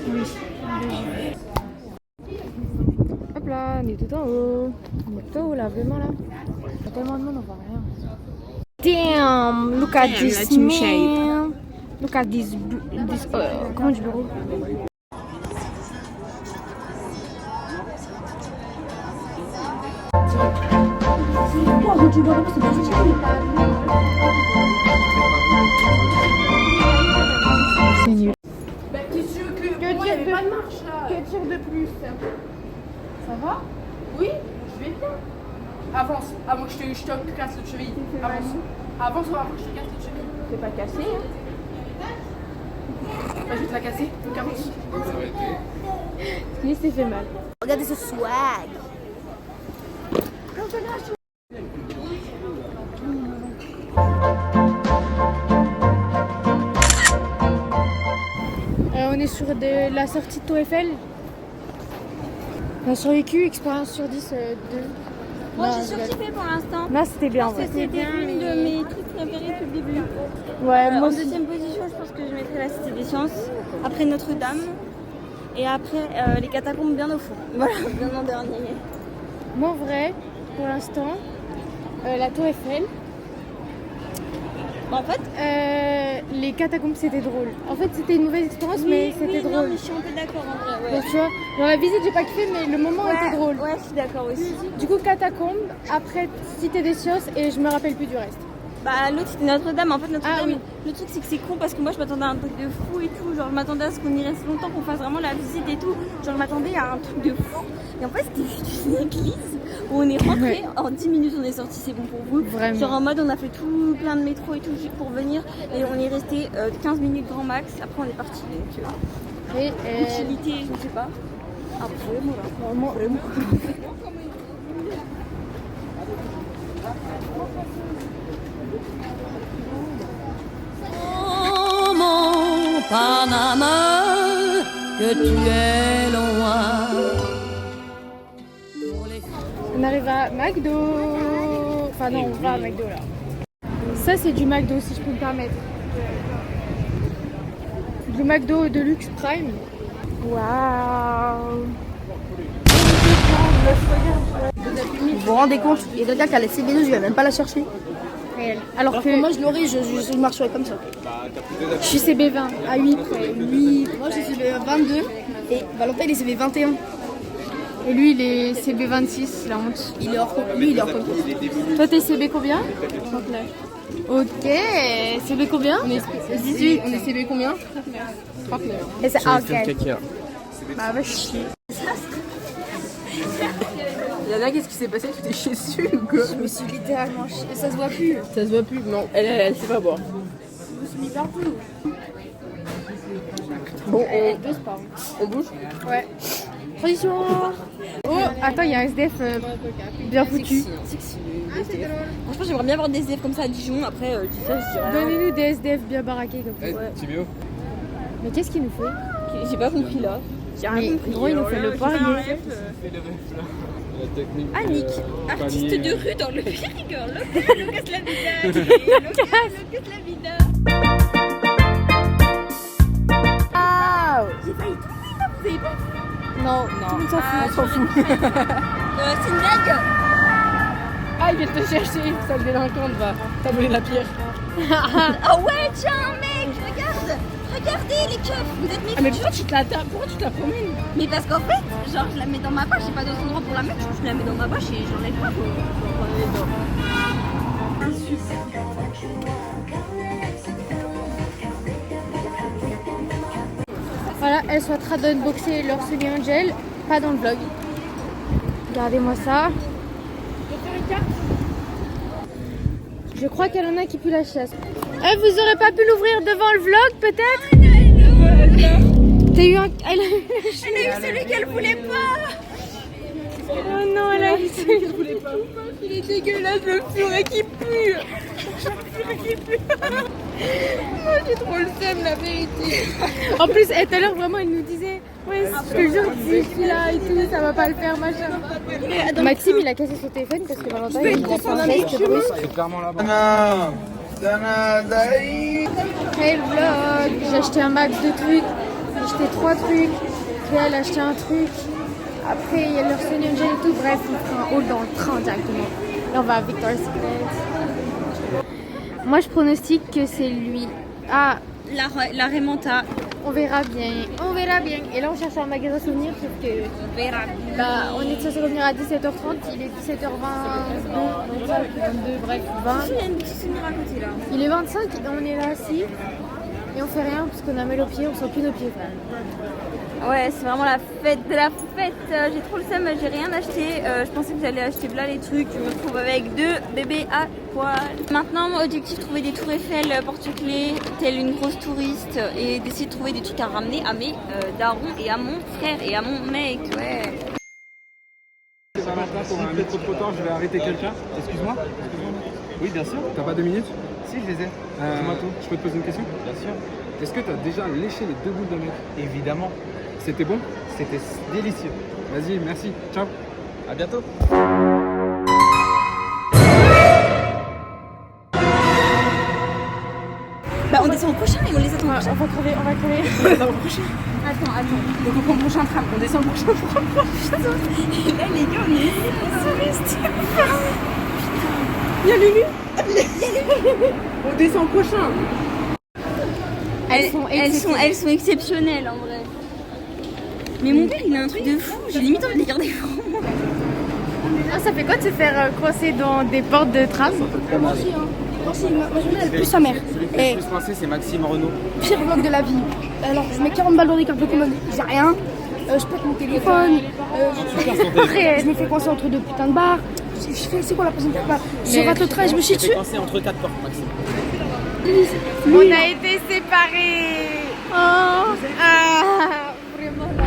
Oui. Hop là, on est tout en haut. On est tout en haut là, vraiment là. Il y a tellement de monde, on voit rien. Damn, look at this man. Look at this comment du bureau? C'est nul. Qu'est-ce que tu veux que il n'y avait pas de marche là? Que tire de plus? Ça va? Oui, je vais bien. Avance, avant que je te casse le cheville. Avance avant que je te casse le cheville. C'est pas cassé, hein? Bah, je vais te la casser, donc avance. Mais c'est fait mal. Regardez ce swag. On est sur la sortie de Tour Eiffel. On a survécu, expérience sur 10, 2. Moi j'ai surkiffé pour l'instant. Là c'était bien. Ouais. C'était une de mes trucs préférés depuis le début. Ouais, moi En aussi. deuxième position, je pense que je mettrais la Cité des Sciences. Après Notre-Dame. Et après les catacombes bien au fond. Voilà, bien en dernier. Moi en vrai, pour l'instant, la Tour Eiffel. En fait, les catacombes c'était drôle. En fait c'était une mauvaise expérience mais c'était non, drôle. mais je suis un peu d'accord en vrai. Ouais. Donc, tu vois, dans la visite j'ai pas kiffé mais le moment était drôle. Ouais, je suis d'accord aussi. Du coup catacombes, après Cité des Sciences et je me rappelle plus du reste. Bah l'autre c'était Notre-Dame. En fait Notre-Dame, Ah oui. le truc c'est que c'est con parce que moi je m'attendais à un truc de fou et tout. Genre je m'attendais à ce qu'on y reste longtemps, qu'on fasse vraiment la visite et tout. Genre je m'attendais à un truc de fou. Et en fait c'était juste une église où on est rentré, en 10 minutes on est sorti, c'est bon pour vous. Vraiment. Genre en mode on a fait tout plein de métro et tout juste pour venir. Et on est resté 15 minutes grand max, après on est parti. Donc Et utilité, je sais pas. Mon Panama, que tu es loin. On arrive à McDo. Enfin non, on va à McDo là. Ça c'est du McDo si je peux me permettre. Du McDo de luxe prime. Waouh. Vous vous rendez compte, il y a quelqu'un qui a la CB2, je vais même pas la chercher. Réel. Alors que moi je l'aurais, je marcherais comme ça. je suis CB20 à 8 près. 8. Moi je suis CB22 et Valentin il est CB21. Et lui il est CB26, la honte. Il est hors concours. Lui il est hors concours. Toi t'es CB combien? 39. Ok, CB combien? On est 18. On est CB combien? 39. Et c'est ok. Bah va chier. Yana, qu'est-ce qui s'est passé? Tu t'es chié dessus ou quoi? Je me suis littéralement chiée, ça se voit plus. Ça se voit plus, non, elle sait pas boire. Je me suis mis partout. Bon, on bouge? Ouais. Transition. Oh, attends, il y a un SDF bien foutu. Franchement j'aimerais bien avoir des SDF comme ça à Dijon, après je dis ça, je dirais... Donnez-nous des SDF bien baraqués comme ça. Tibio. Mais qu'est-ce qu'il nous fait? J'ai pas compris là. Mais gros, il nous fait le poirier. La technique. Annick, artiste panier. de rue dans le Périgord. Lucas la vida. Lucas la vida. Ah, J'ai failli tomber là, vous avez pas vu? non, tout le monde s'en fout. C'est une blague. Ah, il vient te chercher, sale délinquante, va. T'as volé la pierre. Ah ouais, tiens mec, regarde. Regardez les keufs, vous êtes mes Ah, mais futurs. pourquoi tu te la tapes? Pourquoi tu te la promènes? Mais parce qu'en fait, genre je la mets dans ma poche, j'ai pas d'autre endroit pour la mettre, je la mets dans ma poche et j'enlève pas quoi. Voilà, elles sont en train d'unboxer leur Sunny Angel, pas dans le vlog. Regardez-moi ça. Je crois qu'il y en a qui puent la chasse. Eh, vous aurez pas pu l'ouvrir devant le vlog peut-être? T'as eu un... Elle a eu celui qu'elle voulait pas. Oh non, elle a eu celui qu'elle voulait pas. Il est dégueulasse, le furet qui pue. Moi j'ai trop le seum, la vérité. En plus, tout à l'heure vraiment elle nous disait ouais, je te jure que si je suis là et tout, ça va pas le faire, machin. Maxime il a cassé son téléphone parce que Valentin il a fait un test brusque. C'est clairement là-bas. Hey le vlog, j'ai acheté un max de trucs, j'ai acheté 3 trucs, Réal a acheté un truc, après il y a leur Sunny Angel et tout, bref on prend un haul dans le train directement. Là on va à Victoria's Secret. Moi je pronostique que c'est lui. Ah, La Raymanta. on verra bien, on verra bien. Et là on cherche un magasin souvenir sauf que On verra. bah, on est censé revenir à 17h30, il est 17h22, 22, bref 20. Il y a une petite souvenir à côté là. Il est 25 et on est là assis et on fait rien parce qu'on a mal aux pieds, on sent plus nos pieds frère. Ouais, c'est vraiment la fête de la fête. J'ai trop le seum, j'ai rien acheté. Je pensais que j'allais acheter là les trucs. Je me retrouve avec 2 bébés à poil. Maintenant, mon objectif, trouver des tours Eiffel porte-clés, telle une grosse touriste, et d'essayer de trouver des trucs à ramener à mes darons et à mon frère et à mon mec. Ouais. Ça va pas pour un micro de temps, je vais arrêter quelqu'un. Excuse-moi. Oui, bien sûr. T'as pas 2 minutes? Si, je les ai. Dis-moi tout. Je peux te poser une question? Bien sûr. Est-ce que t'as déjà léché les 2 boules d'un mec? Évidemment. C'était bon? C'était délicieux. Vas-y, merci. Ciao. À bientôt. Bah, on descend au prochain et on les attend. On va crever, on va crever. On descend au prochain. Attends. Donc on prend le prochain tram, on descend le prochain tram. Et là, les gars, on est touristes. Il y a Lulu. On descend au prochain. Elles sont exceptionnelles en vrai. Mais mon père il a un truc de fou, j'ai limite envie de les garder pour moi. Ah, ça fait quoi de se faire coincer dans des portes de tram? Moi aussi, hein. Moi aussi, ma journée elle pue sa mère. Le plus coincé, c'est Maxime Renault. Pire vlog de la vie. Alors je mets 40 balles dans des cartes Pokémon, j'ai rien. Je pète mon téléphone. Je me fais coincer entre 2 putains de bars. C'est quoi la prochaine étape? Je rate le train et je me chie dessus. Coincé entre 4 portes, Maxime. On a été séparés. Oh. Ah, vraiment là.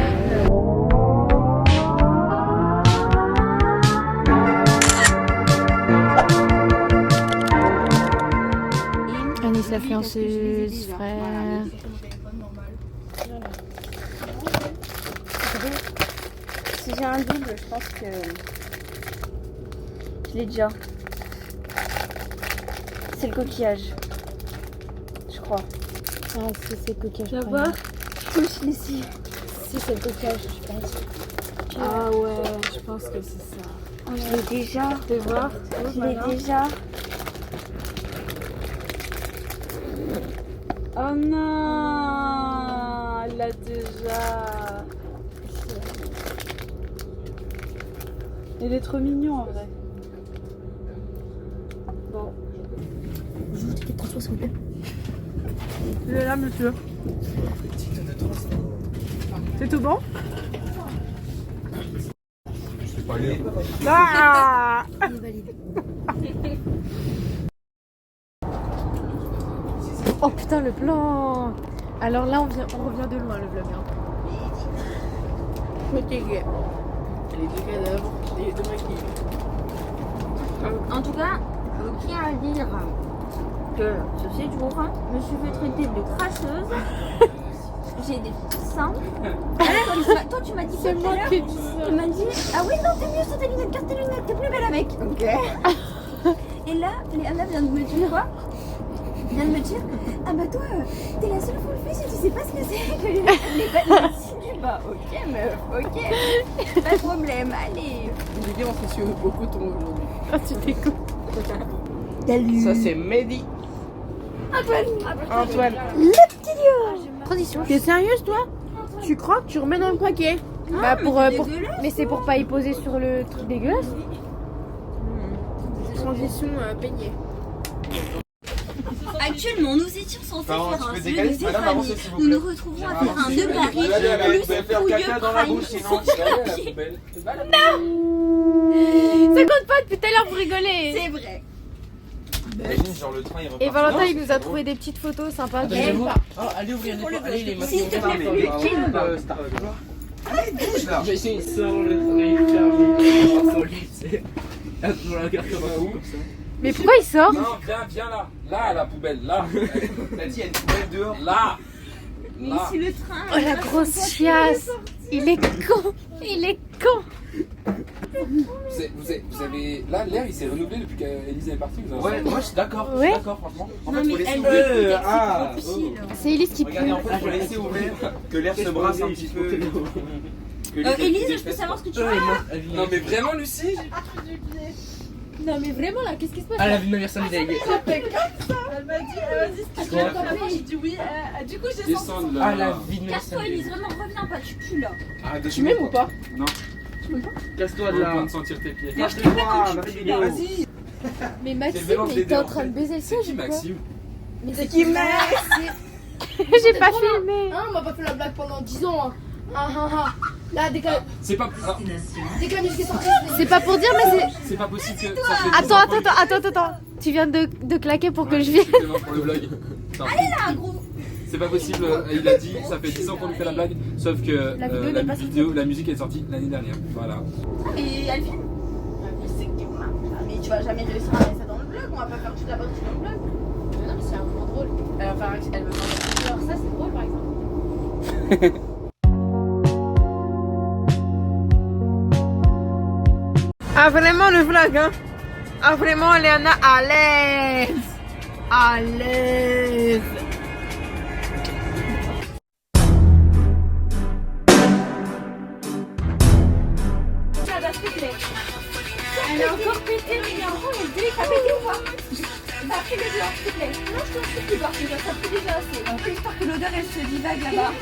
influenceuse, frère. Si j'ai un double, je pense que je l'ai déjà. C'est le coquillage. Je crois. Ah, c'est le coquillage. Tu vas voir? Touche ici. Si, c'est le coquillage, je pense. Ah ouais, je pense que c'est ça. Oh, je l'ai déjà. Fais voir. Je l'ai déjà. Oh non, elle l'a déjà. Il est trop mignon en vrai. Bon. Je vous ticket de transport s'il vous plaît. Il est là, monsieur. C'est tout bon? Je sais pas lire. Ah! Il est validé. Oh putain, le plan. Alors là, on revient de loin, le vlog. Hein. Fatigué. Les deux cadavres, les deux maquillés. En tout cas, je tiens à dire que ce séjour, je me suis fait traiter de crasseuse. J'ai des petits seins. Toi, tu m'as dit C'est moi qui ai dit Tu ça. m'as dit, ah oui, non, t'es mieux sans tes lunettes, garde tes lunettes, t'es plus belle avec. Ok. Et là, Léana vient de me dire quoi? Vient de me dire, ah bah toi, t'es la seule full face et tu sais pas ce que c'est que les signes. Bah ok meuf, ok. Pas de problème, allez. Les gars, on s'est su au coton aujourd'hui. Oh, tu t'écoutes. Ça, c'est Mehdi. Antoine. Transition. T'es sérieuse, toi? Tu crois que tu remets dans le paquet? Bah pour mais c'est pour pas y poser sur le truc dégueulasse. Transition peignée. Actuellement, nous étions censés Pardon, faire tu un peux vœu décaler? de Madame, avancez, s'il vous Nous nous plaît. retrouvons à faire un nœud Paris Vous allez plus faire fouilleux caca dans la prime bouche, sinon sans vous allez à la papier. poubelle. Ça compte pas depuis tout à l'heure pour rigoler. C'est vrai. Imagine, genre le train il repart. Et Valentin, il nous a trouvé des petites photos sympas. Allez ouvrir les portes. Allez, les S'il te plaît, le film. Allez, bouge là. Mais si, il sort le train, il ferme, il dans son lit, c'est. Ah, je la regarde comme un fou comme ça. Mais pourquoi il sort? Non, viens là. Là, à la poubelle, là. T'as dit, il y a une poubelle dehors. Là. Mais Là. si le train. Oh la grosse chiasse. Il est con. Il est con. Vous avez. Là, l'air il s'est renouvelé depuis qu'Elise est partie. Ouais, moi je suis d'accord. Ouais. Franchement. En Non, fait, mais faut laisser elle ouvert. veut écouter, Ah, c'est trop difficile. C'est Elise qui Regardez, en pue. fait, faut laisser ouvert que l'air se brasse un petit peu. Élise, je peux savoir ce que tu veux. Non, mais vraiment, Lucie? Non mais vraiment là, qu'est-ce qui se passe? Ah, la vie de ma mère, ça me dégue. Elle m'a dit, vas-y, c'est Quoi? j'ai dit oui. Du coup, j'ai senti. Descendre là. Ah, la vie de ma mère, ça Casse-toi, me Élise, dégue. vraiment, reviens pas, tu pues là. Arrête de Tu m'aimes ou pas? Non. Casse-toi de Au là. point de sentir tes pieds. Moi, je te fais quand tu pues là. Vas-y. Mais C'est Maxime, le mélange mais des t'es deux, en train de baiser le C'est siège qui ou quoi? Maxime? Mais c'est qui Maxime? J'ai pas filmé. Hein, on m'a pas fait la blague pendant 10 ans. Hein. Ah ah ah. Là, dès que la C'est pas. Ah, musique est sortie, C'est pas pour dire, mais c'est. c'est pas possible que. ça fait 10 ans Attends. Tu viens de claquer pour que je vienne. Justement, pour le vlog. Allez là, gros. C'est pas possible, il a dit, ça fait 10 ans qu'on lui fait la blague, sauf que la musique est sortie l'année dernière. Voilà. Et elle filme. Mais tu vas jamais réussir à mettre ça dans le vlog, on va pas faire toute la partie dans le vlog. Non, mais c'est un moment drôle. Elle va faire un alors ça, c'est drôle par exemple. Ah, vraiment le vlog, hein? Ah, vraiment, Léana, à l'aise! À l'aise! Ça va, s'il te plaît. Elle a encore pété, mais il y a un rond, elle dit, t'as pété ou pas? T'as pris le dehors, s'il te plaît. Non, je t'en supplie pas, ça pris déjà assez. Ok, j'espère que l'odeur, elle se divague là-bas.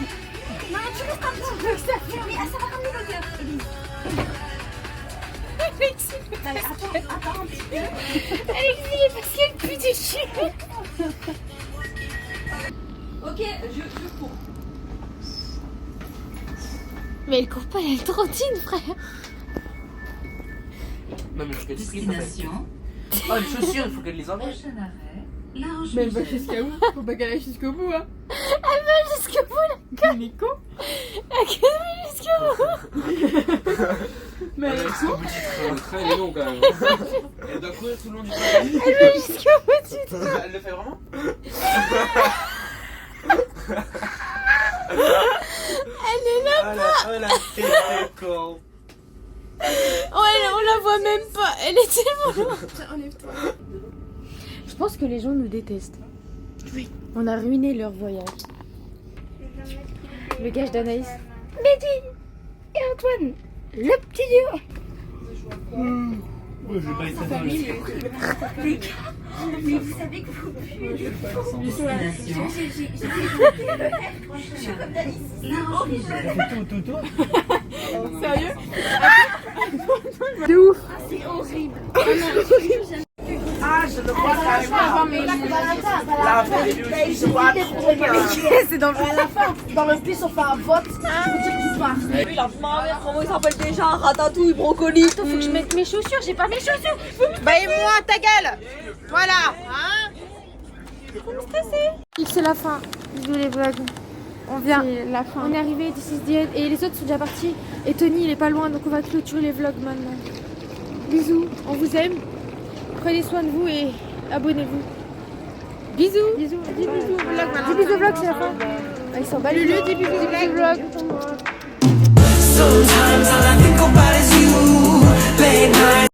Non, tu restes un petit peu, ça fait. Mais ça va ramener l'odeur, Élise. Non, mais attends un petit peu. Alexis, parce qu'elle pue du cul. Ok, je cours. Mais elle court pas, elle trottine, frère. Non, mais il faut qu'elle slip, en fait. Oh, les chaussures, il faut qu'elle les enlève. Mais elle va jusqu'à où? Faut pas qu'elle aille jusqu'au bout, hein? Elle va jusqu'au bout, la conne. Elle est con? Elle va jusqu'au bout. Mais elle est courte. Le train il est long quand même. Elle doit courir tout le long du train. Elle va jusqu'au bout du train. Elle le fait vraiment? Elle est là-bas. Oh la tête con. Oh, on la voit même pas. Elle est tellement loin. Enlève-toi. Je pense que les gens nous détestent. Oui. On a ruiné leur voyage. Le gage d'Anaïs. Mehdi et Antoine, le petit duo. Je vais pas être famille. Les gars, mais vous savez que vous puez le fond. Je suis comme Alice. C'est horrible. Sérieux? De ouf. C'est horrible. Ah, je le vois carrément. C'est dans À la fin, dans le piste, on fait un vote. Je veux dire qui part. Il a ma mère, comment il s'appelle déjà? Ratatouille, brocoli. Faut que je mette mes chaussures, j'ai pas mes chaussures. Bah et moi ta gueule. Voilà. Hein? C'est la fin de les vlogs. On vient. La fin. On est arrivé d'ici et les autres sont déjà partis. Et Tony il est pas loin donc on va clôturer les vlogs maintenant. Bisous, on vous aime. Prenez soin de vous et abonnez-vous. Bisous. Bisous. Dis bisous vlog maintenant. Dis bisous vlog c'est la fin. Ils sont balus. Dis bisous vlog. Sometimes